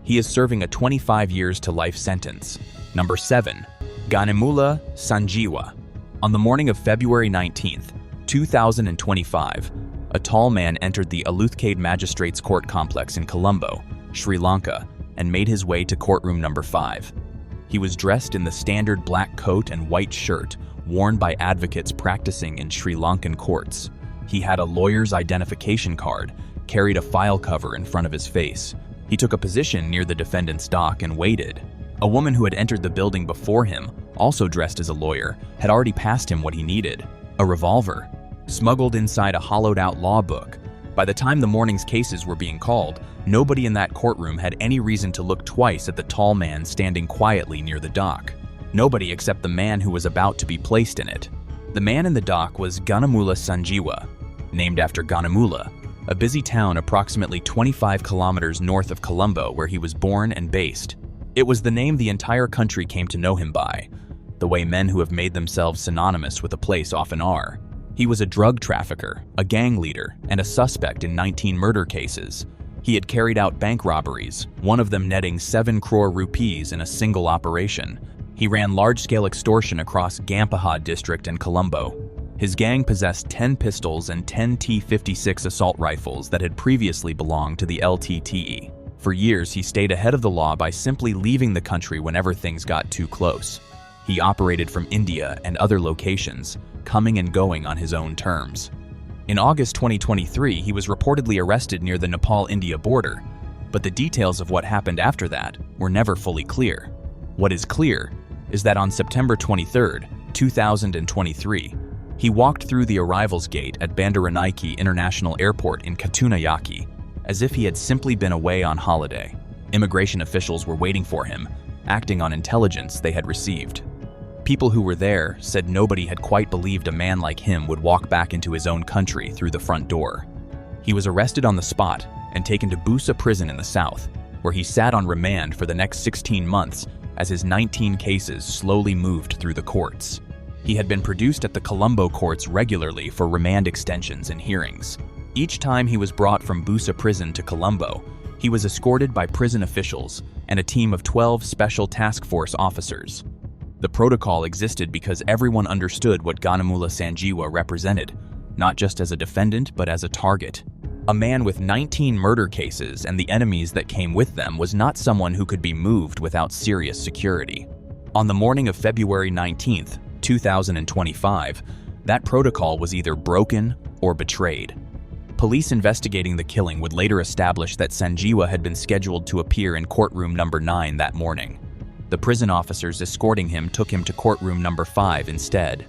Speaker 1: He is serving a 25 years to life sentence. Number 7. Ganimula Sanjiwa. On the morning of February 19, 2025, a tall man entered the Aluthkade Magistrates Court complex in Colombo, Sri Lanka, and made his way to courtroom number 5. He was dressed in the standard black coat and white shirt worn by advocates practicing in Sri Lankan courts. He had a lawyer's identification card, carried a file cover in front of his face. He took a position near the defendant's dock and waited. A woman who had entered the building before him, also dressed as a lawyer, had already passed him what he needed: a revolver, smuggled inside a hollowed-out law book. By the time the morning's cases were being called, nobody in that courtroom had any reason to look twice at the tall man standing quietly near the dock. Nobody except the man who was about to be placed in it. The man in the dock was Ganimula Sanjiwa, named after Ganimula, a busy town approximately 25 kilometers north of Colombo where he was born and based. It was the name the entire country came to know him by, the way men who have made themselves synonymous with a place often are. He was a drug trafficker, a gang leader, and a suspect in 19 murder cases. He had carried out bank robberies, one of them netting 7 crore rupees in a single operation. He ran large-scale extortion across Gampahad district and Colombo. His gang possessed 10 pistols and 10 T-56 assault rifles that had previously belonged to the LTTE. For years, he stayed ahead of the law by simply leaving the country whenever things got too close. He operated from India and other locations, coming and going on his own terms. In August 2023, he was reportedly arrested near the Nepal-India border, but the details of what happened after that were never fully clear. What is clear is that on September 23, 2023, he walked through the arrivals gate at Bandaranaike International Airport in Katunayake, as if he had simply been away on holiday. Immigration officials were waiting for him, acting on intelligence they had received. People who were there said nobody had quite believed a man like him would walk back into his own country through the front door. He was arrested on the spot and taken to Busa prison in the south, where he sat on remand for the next 16 months as his 19 cases slowly moved through the courts. He had been produced at the Colombo courts regularly for remand extensions and hearings. Each time he was brought from Busa prison to Colombo, he was escorted by prison officials and a team of 12 special task force officers. The protocol existed because everyone understood what Ganimula Sanjiwa represented, not just as a defendant but as a target. A man with 19 murder cases and the enemies that came with them was not someone who could be moved without serious security. On the morning of February 19, 2025, that protocol was either broken or betrayed. Police investigating the killing would later establish that Sanjiwa had been scheduled to appear in courtroom number 9 that morning. The prison officers escorting him took him to courtroom number 5 instead,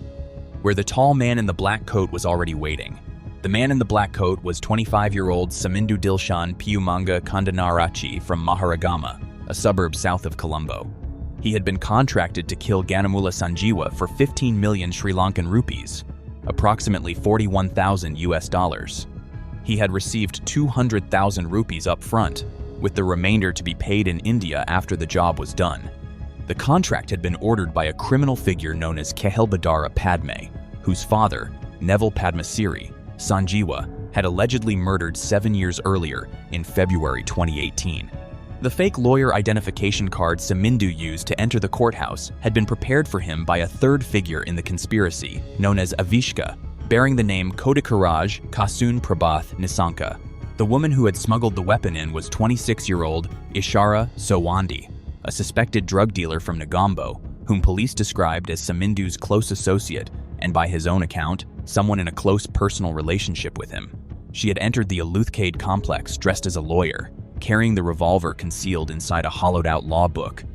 Speaker 1: where the tall man in the black coat was already waiting. The man in the black coat was 25-year-old Samindu Dilshan Piumanga Kandanarachi from Maharagama, a suburb south of Colombo. He had been contracted to kill Ganimula Sanjiwa for 15 million Sri Lankan rupees, approximately $41,000. He had received 200,000 rupees up front, with the remainder to be paid in India after the job was done. The contract had been ordered by a criminal figure known as Kehelbadara Padme, whose father, Neville Padmasiri, Sanjeewa, had allegedly murdered 7 years earlier in February 2018. The fake lawyer identification card Samindu used to enter the courthouse had been prepared for him by a third figure in the conspiracy, known as Avishka, bearing the name Kodikaraj Kasun Prabhath Nisanka. The woman who had smuggled the weapon in was 26-year-old Ishara Sowandi, a suspected drug dealer from Negombo, whom police described as Samindu's close associate and, by his own account, someone in a close personal relationship with him. She had entered the Aluthcade complex dressed as a lawyer, carrying the revolver concealed inside a hollowed-out law book.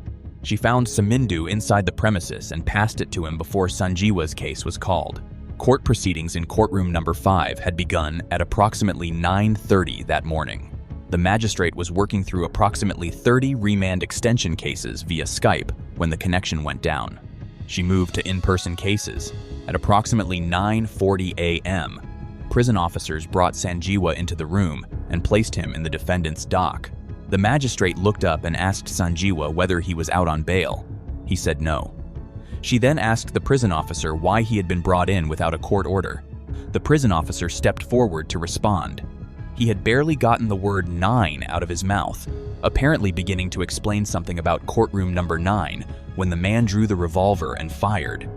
Speaker 1: She found Samindu inside the premises and passed it to him before Sanjeewa's case was called. Court proceedings in courtroom number 5 had begun at approximately 9:30 that morning. The magistrate was working through approximately 30 remand extension cases via Skype when the connection went down. She moved to in-person cases. At approximately 9:40 a.m., prison officers brought Sanjeewa into the room and placed him in the defendant's dock. The magistrate looked up and asked Sanjeewa whether he was out on bail. He said no. She then asked the prison officer why he had been brought in without a court order. The prison officer stepped forward to respond. He had barely gotten the word 9 out of his mouth, apparently beginning to explain something about courtroom number 9, when the man drew the revolver and fired.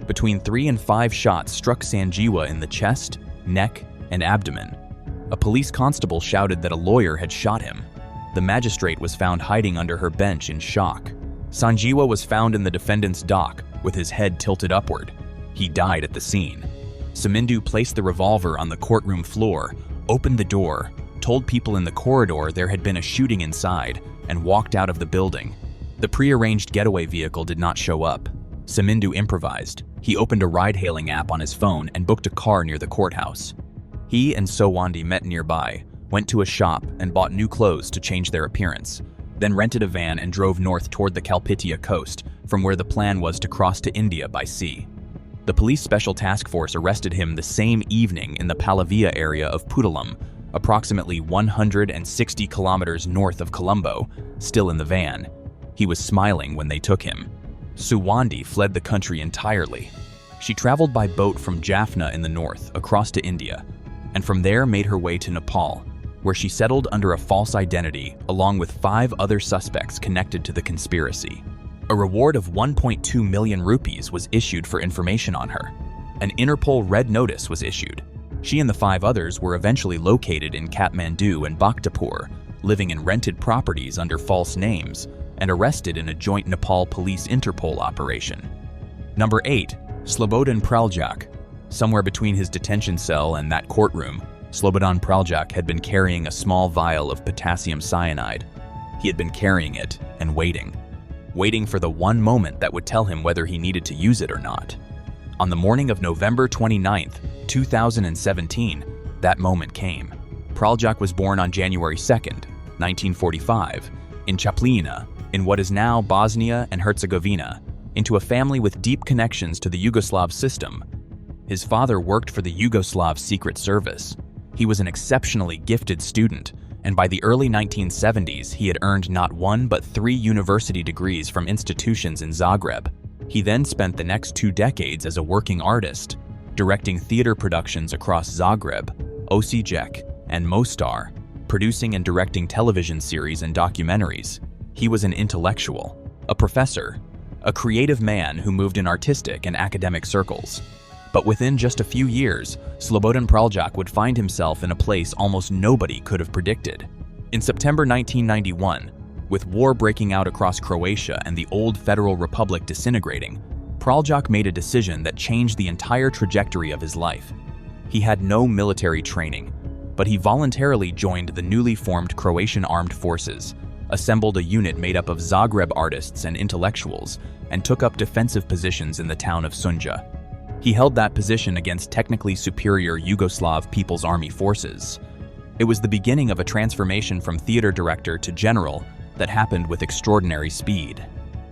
Speaker 1: Between 3 and 5 shots struck Sanjeewa in the chest, neck, and abdomen. A police constable shouted that a lawyer had shot him. The magistrate was found hiding under her bench in shock. Sanjeewa was found in the defendant's dock with his head tilted upward. He died at the scene. Samindu placed the revolver on the courtroom floor, opened the door, told people in the corridor there had been a shooting inside, and walked out of the building. The prearranged getaway vehicle did not show up. Samindu improvised. He opened a ride-hailing app on his phone and booked a car near the courthouse. He and Sowandi met nearby, went to a shop and bought new clothes to change their appearance, then rented a van and drove north toward the Kalpitia coast, from where the plan was to cross to India by sea. The police special task force arrested him the same evening in the Palavia area of Puttalam, approximately 160 kilometers north of Colombo, still in the van. He was smiling when they took him. Sowandi fled the country entirely. She traveled by boat from Jaffna in the north across to India, and from there made her way to Nepal, where she settled under a false identity along with 5 other suspects connected to the conspiracy. A reward of 1.2 million rupees was issued for information on her. An Interpol red notice was issued. She and the 5 others were eventually located in Kathmandu and Bhaktapur, living in rented properties under false names, and arrested in a joint Nepal police-Interpol operation. Number 8. Slobodan Praljak. Somewhere between his detention cell and that courtroom, Slobodan Praljak had been carrying a small vial of potassium cyanide. He had been carrying it and waiting for the one moment that would tell him whether he needed to use it or not. On the morning of November 29, 2017, that moment came. Praljak was born on January 2, 1945, in Čapljina, in what is now Bosnia and Herzegovina, into a family with deep connections to the Yugoslav system. His father worked for the Yugoslav Secret Service. He was an exceptionally gifted student, and by the early 1970s, he had earned not 1 but 3 university degrees from institutions in Zagreb. He then spent the next 2 decades as a working artist, directing theater productions across Zagreb, Osijek, and Mostar, producing and directing television series and documentaries. He was an intellectual, a professor, a creative man who moved in artistic and academic circles. But within just a few years, Slobodan Praljak would find himself in a place almost nobody could have predicted. In September 1991, with war breaking out across Croatia and the old Federal Republic disintegrating, Praljak made a decision that changed the entire trajectory of his life. He had no military training, but he voluntarily joined the newly formed Croatian Armed Forces, assembled a unit made up of Zagreb artists and intellectuals, and took up defensive positions in the town of Sunja. He held that position against technically superior Yugoslav People's Army forces. It was the beginning of a transformation from theater director to general that happened with extraordinary speed.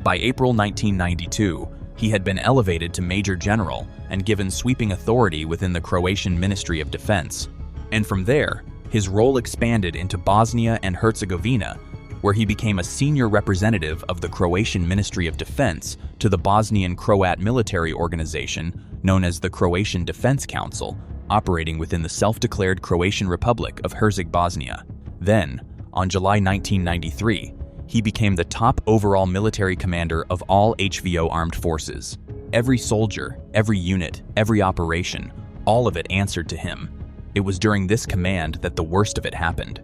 Speaker 1: By April 1992, he had been elevated to Major General and given sweeping authority within the Croatian Ministry of Defense. And from there, his role expanded into Bosnia and Herzegovina, where he became a senior representative of the Croatian Ministry of Defense to the Bosnian Croat military organization known as the Croatian Defense Council, operating within the self-declared Croatian Republic of Herzegovina. Then, on July 1993, he became the top overall military commander of all HVO armed forces. Every soldier, every unit, every operation, all of it answered to him. It was during this command that the worst of it happened.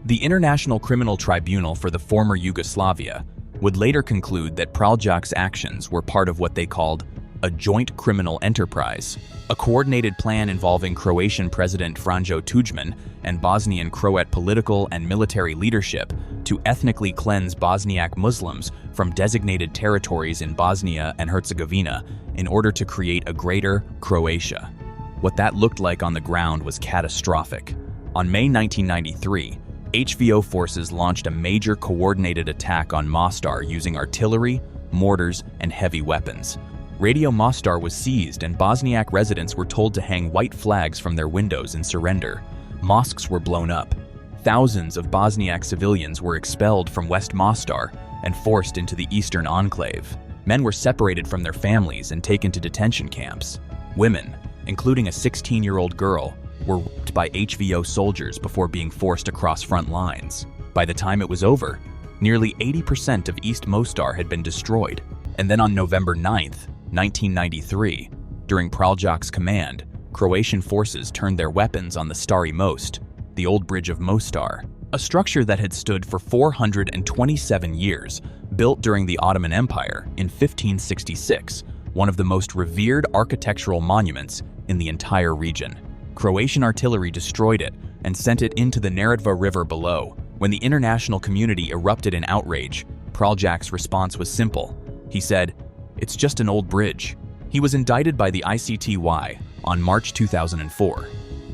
Speaker 1: The International Criminal Tribunal for the former Yugoslavia would later conclude that Praljak's actions were part of what they called a joint criminal enterprise, a coordinated plan involving Croatian President Franjo Tuđman and Bosnian Croat political and military leadership to ethnically cleanse Bosniak Muslims from designated territories in Bosnia and Herzegovina in order to create a greater Croatia. What that looked like on the ground was catastrophic. On May 1993, HVO forces launched a major coordinated attack on Mostar using artillery, mortars, and heavy weapons. Radio Mostar was seized and Bosniak residents were told to hang white flags from their windows in surrender. Mosques were blown up. Thousands of Bosniak civilians were expelled from West Mostar and forced into the eastern enclave. Men were separated from their families and taken to detention camps. Women, including a 16-year-old girl, were raped by HVO soldiers before being forced across front lines. By the time it was over, nearly 80% of East Mostar had been destroyed. And then on November 9th, 1993, during Praljak's command, Croatian forces turned their weapons on the Stari Most, the old bridge of Mostar, a structure that had stood for 427 years, built during the Ottoman Empire in 1566, one of the most revered architectural monuments in the entire region. Croatian artillery destroyed it and sent it into the Neretva River below. When the international community erupted in outrage, Praljak's response was simple. He said, "It's just an old bridge." He was indicted by the ICTY on March 2004,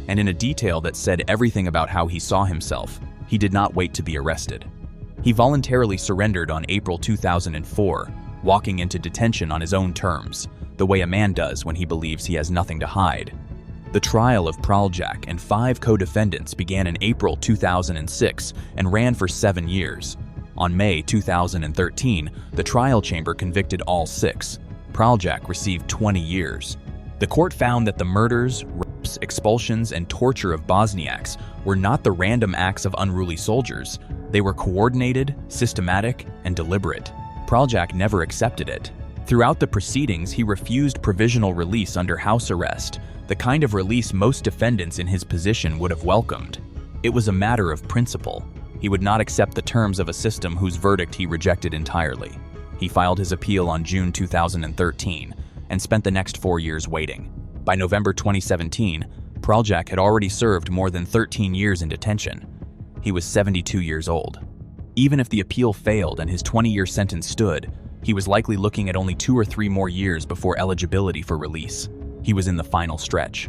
Speaker 1: and in a detail that said everything about how he saw himself, he did not wait to be arrested. He voluntarily surrendered on April 2004, walking into detention on his own terms, the way a man does when he believes he has nothing to hide. The trial of Praljak and 5 co-defendants began in April 2006 and ran for 7 years. On May 2013, the trial chamber convicted all 6. Praljak received 20 years. The court found that the murders, rapes, expulsions, and torture of Bosniaks were not the random acts of unruly soldiers. They were coordinated, systematic, and deliberate. Praljak never accepted it. Throughout the proceedings, he refused provisional release under house arrest, the kind of release most defendants in his position would have welcomed. It was a matter of principle. He would not accept the terms of a system whose verdict he rejected entirely. He filed his appeal on June 2013 and spent the next 4 years waiting. By November 2017, Praljak had already served more than 13 years in detention. He was 72 years old. Even if the appeal failed and his 20-year sentence stood, he was likely looking at only 2 or 3 more years before eligibility for release. He was in the final stretch.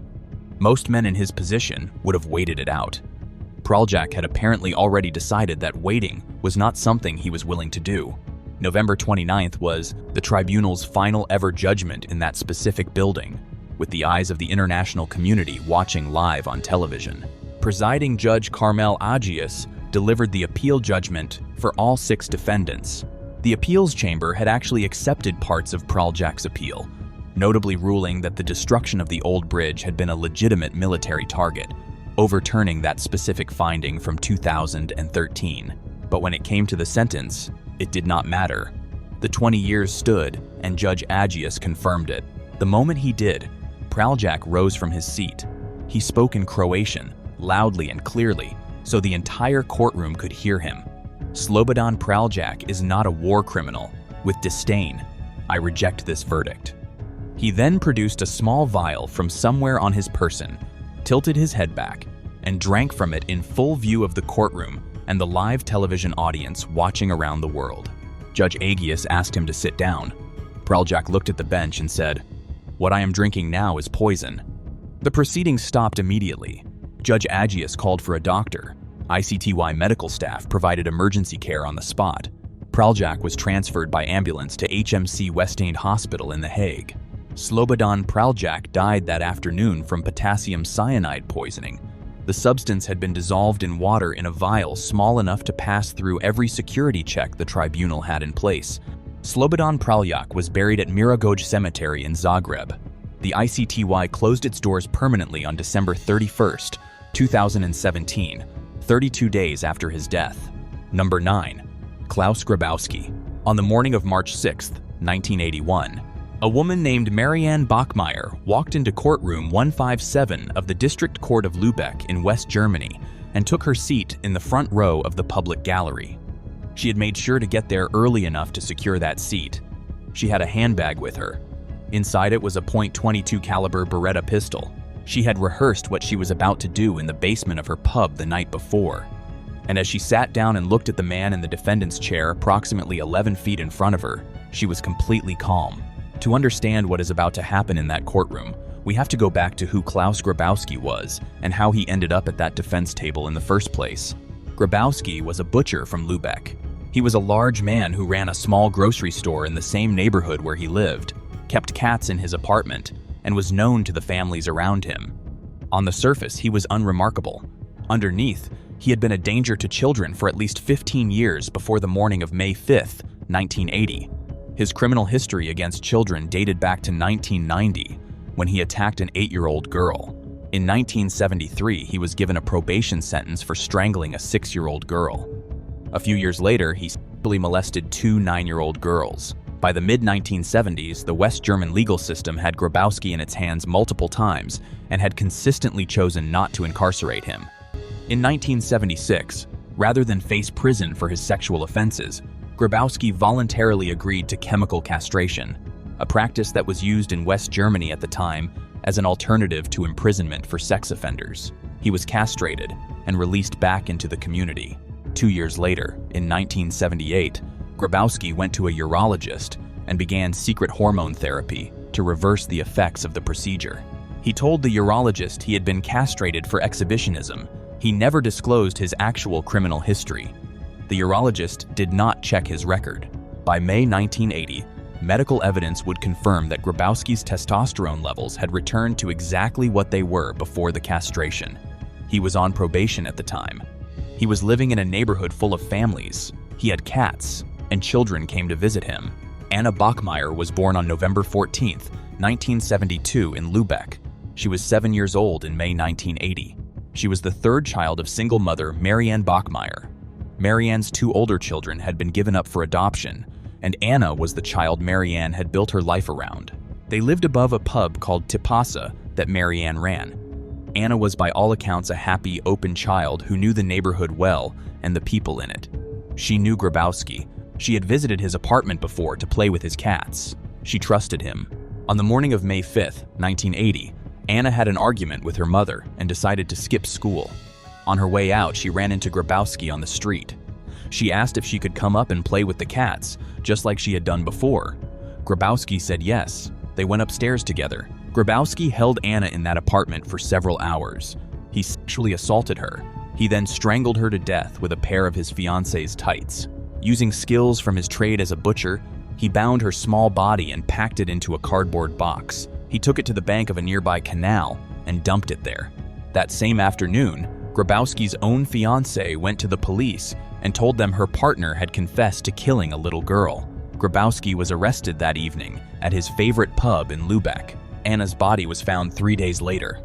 Speaker 1: Most men in his position would have waited it out. Praljak had apparently already decided that waiting was not something he was willing to do. November 29th was the tribunal's final ever judgment in that specific building, with the eyes of the international community watching live on television. Presiding Judge Carmel Agius delivered the appeal judgment for all 6 defendants. The appeals chamber had actually accepted parts of Praljak's appeal, notably ruling that the destruction of the old bridge had been a legitimate military target, overturning that specific finding from 2013. But when it came to the sentence, it did not matter. The 20 years stood, and Judge Agius confirmed it. The moment he did, Praljak rose from his seat. He spoke in Croatian, loudly and clearly, so the entire courtroom could hear him. Slobodan Praljak is not a war criminal. With disdain, I reject this verdict. He then produced a small vial from somewhere on his person, tilted his head back, and drank from it in full view of the courtroom and the live television audience watching around the world. Judge Agius asked him to sit down. Praljak looked at the bench and said, "What I am drinking now is poison." The proceedings stopped immediately. Judge Agius called for a doctor. ICTY medical staff provided emergency care on the spot. Praljak was transferred by ambulance to HMC Westend Hospital in The Hague. Slobodan Praljak died that afternoon from potassium cyanide poisoning. The substance had been dissolved in water in a vial small enough to pass through every security check the tribunal had in place. Slobodan Praljak was buried at Mirogoj Cemetery in Zagreb. The ICTY closed its doors permanently on December 31, 2017, 32 days after his death. Number 9. Klaus Grabowski. On the morning of March 6, 1981, a woman named Marianne Bachmeier walked into courtroom 157 of the District Court of Lübeck in West Germany and took her seat in the front row of the public gallery. She had made sure to get there early enough to secure that seat. She had a handbag with her. Inside it was a .22 caliber Beretta pistol. She had rehearsed what she was about to do in the basement of her pub the night before. And as she sat down and looked at the man in the defendant's chair approximately 11 feet in front of her, she was completely calm. To understand what is about to happen in that courtroom, we have to go back to who Klaus Grabowski was and how he ended up at that defense table in the first place. Grabowski was a butcher from Lübeck. He was a large man who ran a small grocery store in the same neighborhood where he lived, kept cats in his apartment, and was known to the families around him. On the surface, he was unremarkable. Underneath, he had been a danger to children for at least 15 years before the morning of May 5, 1980. His criminal history against children dated back to 1990, when he attacked an 8-year-old girl. In 1973, he was given a probation sentence for strangling a 6-year-old girl. A few years later, he sexually molested 2 9-year-old girls. By the mid-1970s, the West German legal system had Grabowski in its hands multiple times and had consistently chosen not to incarcerate him. In 1976, rather than face prison for his sexual offenses, Grabowski voluntarily agreed to chemical castration, a practice that was used in West Germany at the time as an alternative to imprisonment for sex offenders. He was castrated and released back into the community. 2 years later, in 1978, Grabowski went to a urologist and began secret hormone therapy to reverse the effects of the procedure. He told the urologist he had been castrated for exhibitionism. He never disclosed his actual criminal history. The urologist did not check his record. By May 1980, medical evidence would confirm that Grabowski's testosterone levels had returned to exactly what they were before the castration. He was on probation at the time. He was living in a neighborhood full of families. He had cats, and children came to visit him. Anna Bachmeier was born on November 14, 1972 in Lübeck. She was 7 years old in May 1980. She was the third child of single mother Marianne Bachmeier. Marianne's 2 older children had been given up for adoption, and Anna was the child Marianne had built her life around. They lived above a pub called Tipasa that Marianne ran. Anna was by all accounts a happy, open child who knew the neighborhood well and the people in it. She knew Grabowski. She had visited his apartment before to play with his cats. She trusted him. On the morning of May 5, 1980, Anna had an argument with her mother and decided to skip school. On her way out, she ran into Grabowski on the street. She asked if she could come up and play with the cats, just like she had done before. Grabowski said yes. They went upstairs together. Grabowski held Anna in that apartment for several hours. He sexually assaulted her. He then strangled her to death with a pair of his fiancée's tights. Using skills from his trade as a butcher, he bound her small body and packed it into a cardboard box. He took it to the bank of a nearby canal and dumped it there. That same afternoon, Grabowski's own fiancée went to the police and told them her partner had confessed to killing a little girl. Grabowski was arrested that evening at his favorite pub in Lübeck. Anna's body was found 3 days later.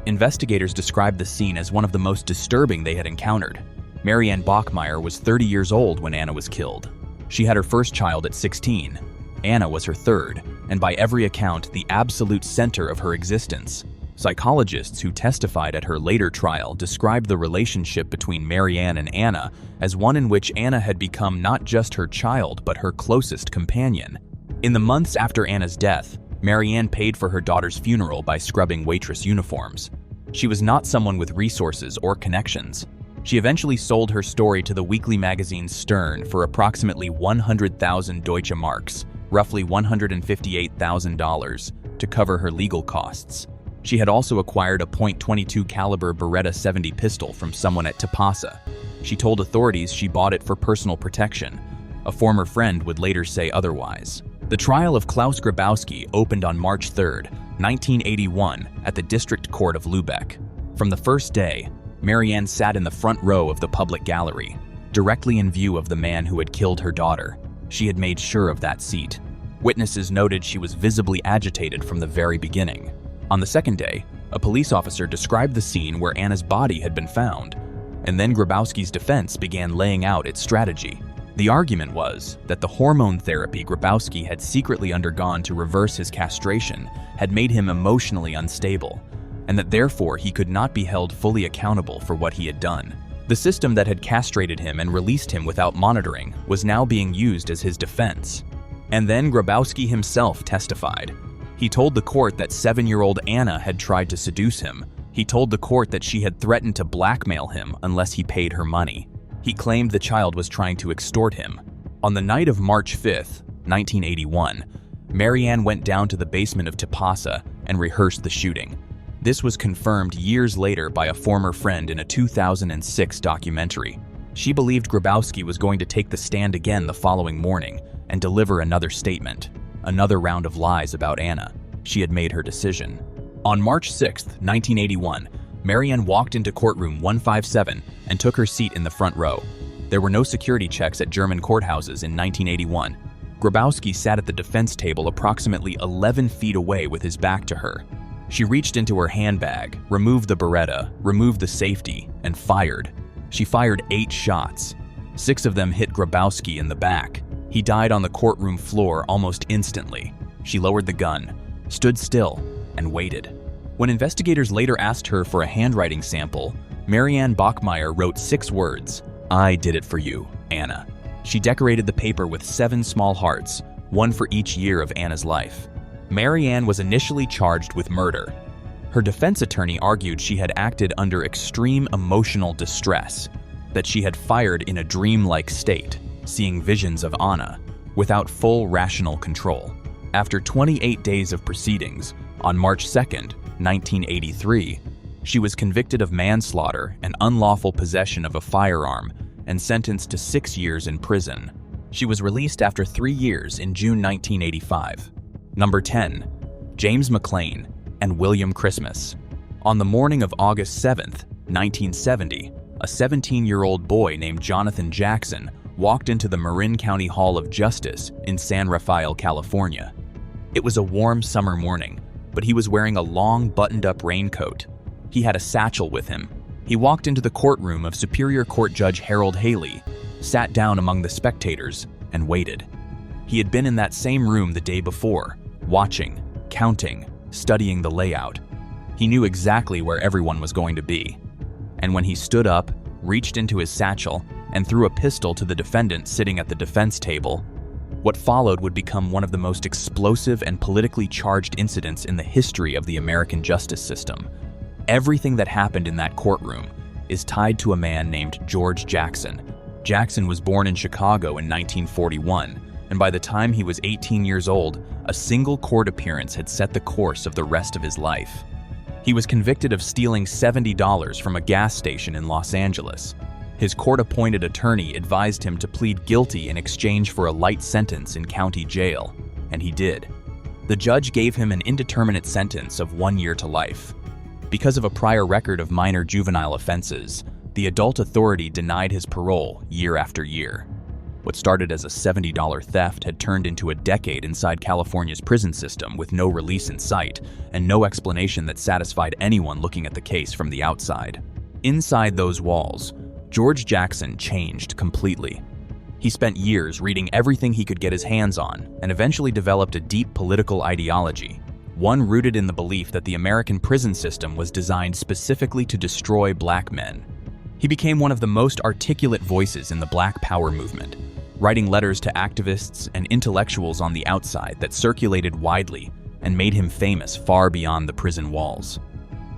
Speaker 1: Investigators described the scene as one of the most disturbing they had encountered. Marianne Bachmeier was 30 years old when Anna was killed. She had her first child at 16. Anna was her third, and by every account, the absolute center of her existence. Psychologists who testified at her later trial described the relationship between Marianne and Anna as one in which Anna had become not just her child, but her closest companion. In the months after Anna's death, Marianne paid for her daughter's funeral by scrubbing waitress uniforms. She was not someone with resources or connections. She eventually sold her story to the weekly magazine Stern for approximately 100,000 Deutsche Marks, roughly $158,000, to cover her legal costs. She had also acquired a .22 caliber Beretta 70 pistol from someone at Tipasa. She told authorities she bought it for personal protection. A former friend would later say otherwise. The trial of Klaus Grabowski opened on March 3, 1981 at the District Court of Lübeck. From the first day, Marianne sat in the front row of the public gallery, directly in view of the man who had killed her daughter. She had made sure of that seat. Witnesses noted she was visibly agitated from the very beginning. On the second day, a police officer described the scene where Anna's body had been found, and then Grabowski's defense began laying out its strategy. The argument was that the hormone therapy Grabowski had secretly undergone to reverse his castration had made him emotionally unstable, and that therefore he could not be held fully accountable for what he had done. The system that had castrated him and released him without monitoring was now being used as his defense. And then Grabowski himself testified. He told the court that 7-year-old Anna had tried to seduce him. He told the court that she had threatened to blackmail him unless he paid her money. He claimed the child was trying to extort him. On the night of March 5th, 1981, Marianne went down to the basement of Tipasa and rehearsed the shooting. This was confirmed years later by a former friend in a 2006 documentary. She believed Grabowski was going to take the stand again the following morning and deliver another statement, another round of lies about Anna. She had made her decision. On March 6, 1981, Marianne walked into courtroom 157 and took her seat in the front row. There were no security checks at German courthouses in 1981. Grabowski sat at the defense table approximately 11 feet away with his back to her. She reached into her handbag, removed the Beretta, removed the safety, and fired. She fired 8 shots. 6 of them hit Grabowski in the back. He died on the courtroom floor almost instantly. She lowered the gun, stood still, and waited. When investigators later asked her for a handwriting sample, Marianne Bachmeier wrote 6 words: "I did it for you, Anna." She decorated the paper with 7 small hearts, one for each year of Anna's life. Marianne was initially charged with murder. Her defense attorney argued she had acted under extreme emotional distress, that she had fired in a dreamlike state, seeing visions of Anna, without full rational control. After 28 days of proceedings, on March 2nd, 1983, she was convicted of manslaughter and unlawful possession of a firearm and sentenced to 6 years in prison. She was released after 3 years in June 1985. Number 10. James McLean and William Christmas. On the morning of August 7th, 1970, a 17-year-old boy named Jonathan Jackson walked into the Marin County Hall of Justice in San Rafael, California. It was a warm summer morning, but he was wearing a long buttoned-up raincoat. He had a satchel with him. He walked into the courtroom of Superior Court Judge Harold Haley, sat down among the spectators, and waited. He had been in that same room the day before, watching, counting, studying the layout. He knew exactly where everyone was going to be. And when he stood up, reached into his satchel, and threw a pistol to the defendant sitting at the defense table, what followed would become one of the most explosive and politically charged incidents in the history of the American justice system. Everything that happened in that courtroom is tied to a man named George Jackson. Jackson was born in Chicago in 1941, and by the time he was 18 years old, a single court appearance had set the course of the rest of his life. He was convicted of stealing $70 from a gas station in Los Angeles. His court-appointed attorney advised him to plead guilty in exchange for a light sentence in county jail, and he did. The judge gave him an indeterminate sentence of 1 year to life. Because of a prior record of minor juvenile offenses, the adult authority denied his parole year after year. What started as a $70 theft had turned into a decade inside California's prison system with no release in sight and no explanation that satisfied anyone looking at the case from the outside. Inside those walls, George Jackson changed completely. He spent years reading everything he could get his hands on and eventually developed a deep political ideology, one rooted in the belief that the American prison system was designed specifically to destroy black men. He became one of the most articulate voices in the Black Power movement, writing letters to activists and intellectuals on the outside that circulated widely and made him famous far beyond the prison walls.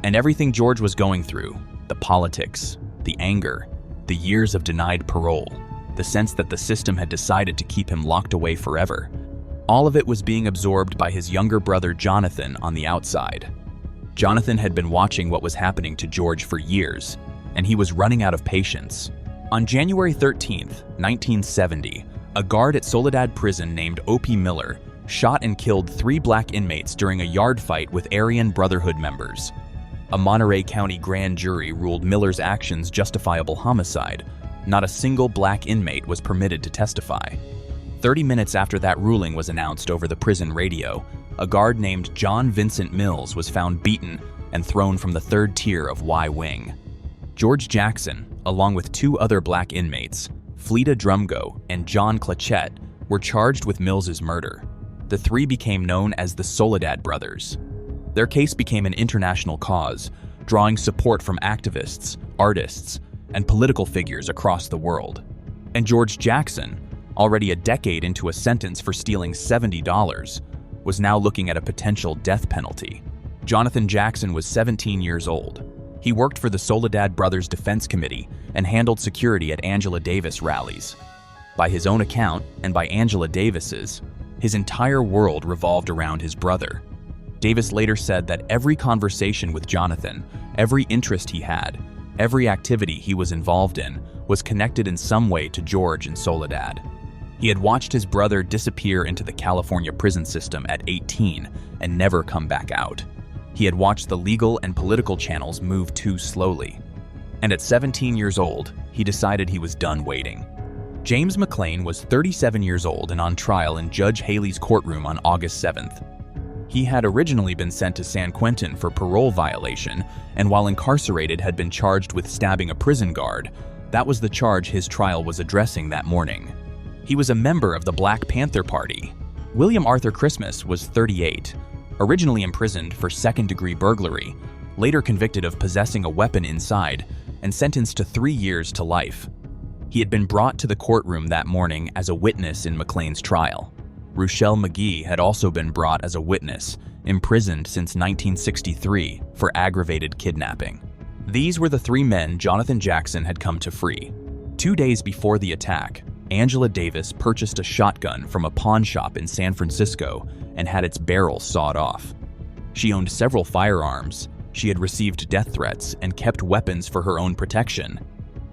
Speaker 1: And everything George was going through, the politics, the anger, the years of denied parole, the sense that the system had decided to keep him locked away forever, all of it was being absorbed by his younger brother Jonathan on the outside. Jonathan had been watching what was happening to George for years, and he was running out of patience. On January 13, 1970, a guard at Soledad Prison named O.P. Miller shot and killed 3 black inmates during a yard fight with Aryan Brotherhood members. A Monterey County grand jury ruled Miller's actions justifiable homicide. Not a single black inmate was permitted to testify. 30 minutes after that ruling was announced over the prison radio, a guard named John Vincent Mills was found beaten and thrown from the third tier of Y Wing. George Jackson, along with 2 other black inmates, Fleta Drumgo and John Clachette, were charged with Mills's murder. The 3 became known as the Soledad brothers. Their case became an international cause, drawing support from activists, artists, and political figures across the world. And George Jackson, already a decade into a sentence for stealing $70, was now looking at a potential death penalty. Jonathan Jackson was 17 years old. He worked for the Soledad Brothers Defense Committee and handled security at Angela Davis rallies. By his own account, and by Angela Davis's, his entire world revolved around his brother. Davis later said that every conversation with Jonathan, every interest he had, every activity he was involved in, was connected in some way to George and Soledad. He had watched his brother disappear into the California prison system at 18 and never come back out. He had watched the legal and political channels move too slowly. And at 17 years old, he decided he was done waiting. James McClain was 37 years old and on trial in Judge Haley's courtroom on August 7th. He had originally been sent to San Quentin for parole violation, and while incarcerated had been charged with stabbing a prison guard. That was the charge his trial was addressing that morning. He was a member of the Black Panther Party. William Arthur Christmas was 38, originally imprisoned for second-degree burglary, later convicted of possessing a weapon inside, and sentenced to 3 years to life. He had been brought to the courtroom that morning as a witness in McClain's trial. Ruchelle McGee had also been brought as a witness, imprisoned since 1963 for aggravated kidnapping. These were the 3 men Jonathan Jackson had come to free. 2 days before the attack, Angela Davis purchased a shotgun from a pawn shop in San Francisco and had its barrel sawed off. She owned several firearms, she had received death threats, and kept weapons for her own protection.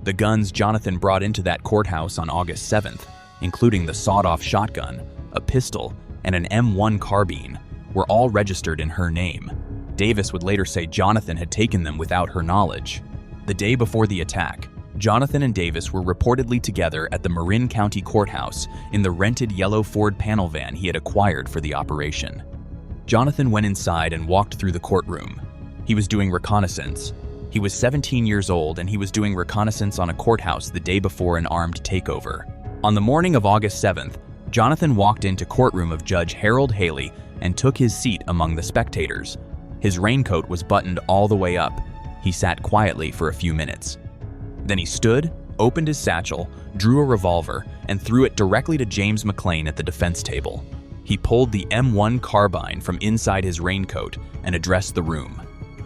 Speaker 1: The guns Jonathan brought into that courthouse on August 7th, including the sawed-off shotgun, a pistol, and an M1 carbine, were all registered in her name. Davis would later say Jonathan had taken them without her knowledge. The day before the attack, Jonathan and Davis were reportedly together at the Marin County Courthouse in the rented yellow Ford panel van he had acquired for the operation. Jonathan went inside and walked through the courtroom. He was doing reconnaissance. He was 17 years old and he was doing reconnaissance on a courthouse the day before an armed takeover. On the morning of August 7th, Jonathan walked into courtroom of Judge Harold Haley and took his seat among the spectators. His raincoat was buttoned all the way up. He sat quietly for a few minutes. Then he stood, opened his satchel, drew a revolver, and threw it directly to James McClain at the defense table. He pulled the M1 carbine from inside his raincoat and addressed the room.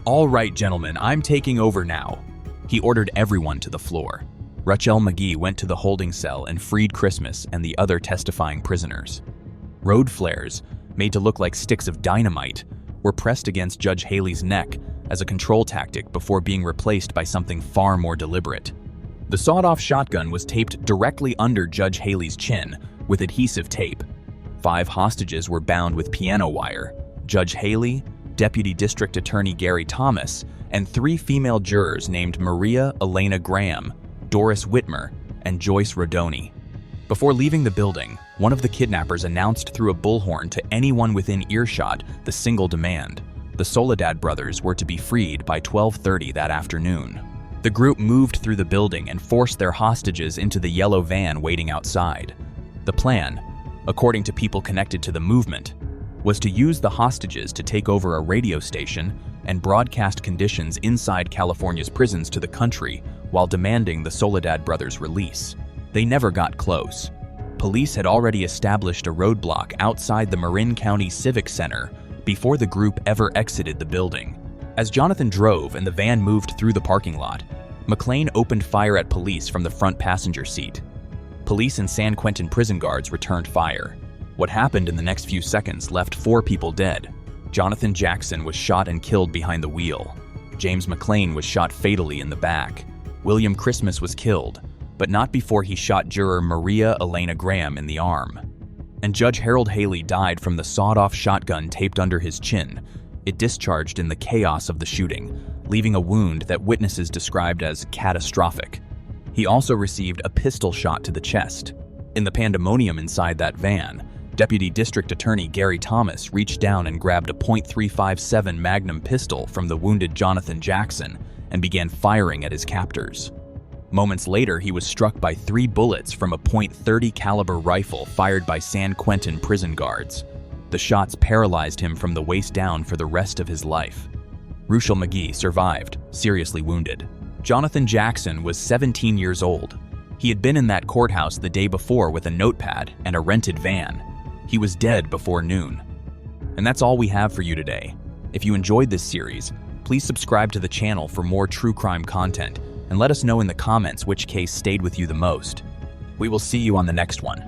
Speaker 1: "All right, gentlemen, I'm taking over now." He ordered everyone to the floor. Ruchelle McGee went to the holding cell and freed Christmas and the other testifying prisoners. Road flares, made to look like sticks of dynamite, were pressed against Judge Haley's neck as a control tactic before being replaced by something far more deliberate. The sawed-off shotgun was taped directly under Judge Haley's chin with adhesive tape. 5 hostages were bound with piano wire: Judge Haley, Deputy District Attorney Gary Thomas, and 3 female jurors named Maria Elena Graham, Doris Whitmer, and Joyce Rodoni. Before leaving the building, one of the kidnappers announced through a bullhorn to anyone within earshot the single demand: the Soledad brothers were to be freed by 12:30 that afternoon. The group moved through the building and forced their hostages into the yellow van waiting outside. The plan, according to people connected to the movement, was to use the hostages to take over a radio station and broadcast conditions inside California's prisons to the country while demanding the Soledad brothers' release. They never got close. Police had already established a roadblock outside the Marin County Civic Center before the group ever exited the building. As Jonathan drove and the van moved through the parking lot, McClain opened fire at police from the front passenger seat. Police and San Quentin prison guards returned fire. What happened in the next few seconds left 4 people dead. Jonathan Jackson was shot and killed behind the wheel. James McClain was shot fatally in the back. William Christmas was killed, but not before he shot juror Maria Elena Graham in the arm. And Judge Harold Haley died from the sawed-off shotgun taped under his chin. It discharged in the chaos of the shooting, leaving a wound that witnesses described as catastrophic. He also received a pistol shot to the chest. In the pandemonium inside that van, Deputy District Attorney Gary Thomas reached down and grabbed a .357 Magnum pistol from the wounded Jonathan Jackson and began firing at his captors. Moments later, he was struck by 3 bullets from a .30 caliber rifle fired by San Quentin prison guards. The shots paralyzed him from the waist down for the rest of his life. Ruschel McGee survived, seriously wounded. Jonathan Jackson was 17 years old. He had been in that courthouse the day before with a notepad and a rented van. He was dead before noon. And that's all we have for you today. If you enjoyed this series, please subscribe to the channel for more true crime content and let us know in the comments which case stayed with you the most. We will see you on the next one.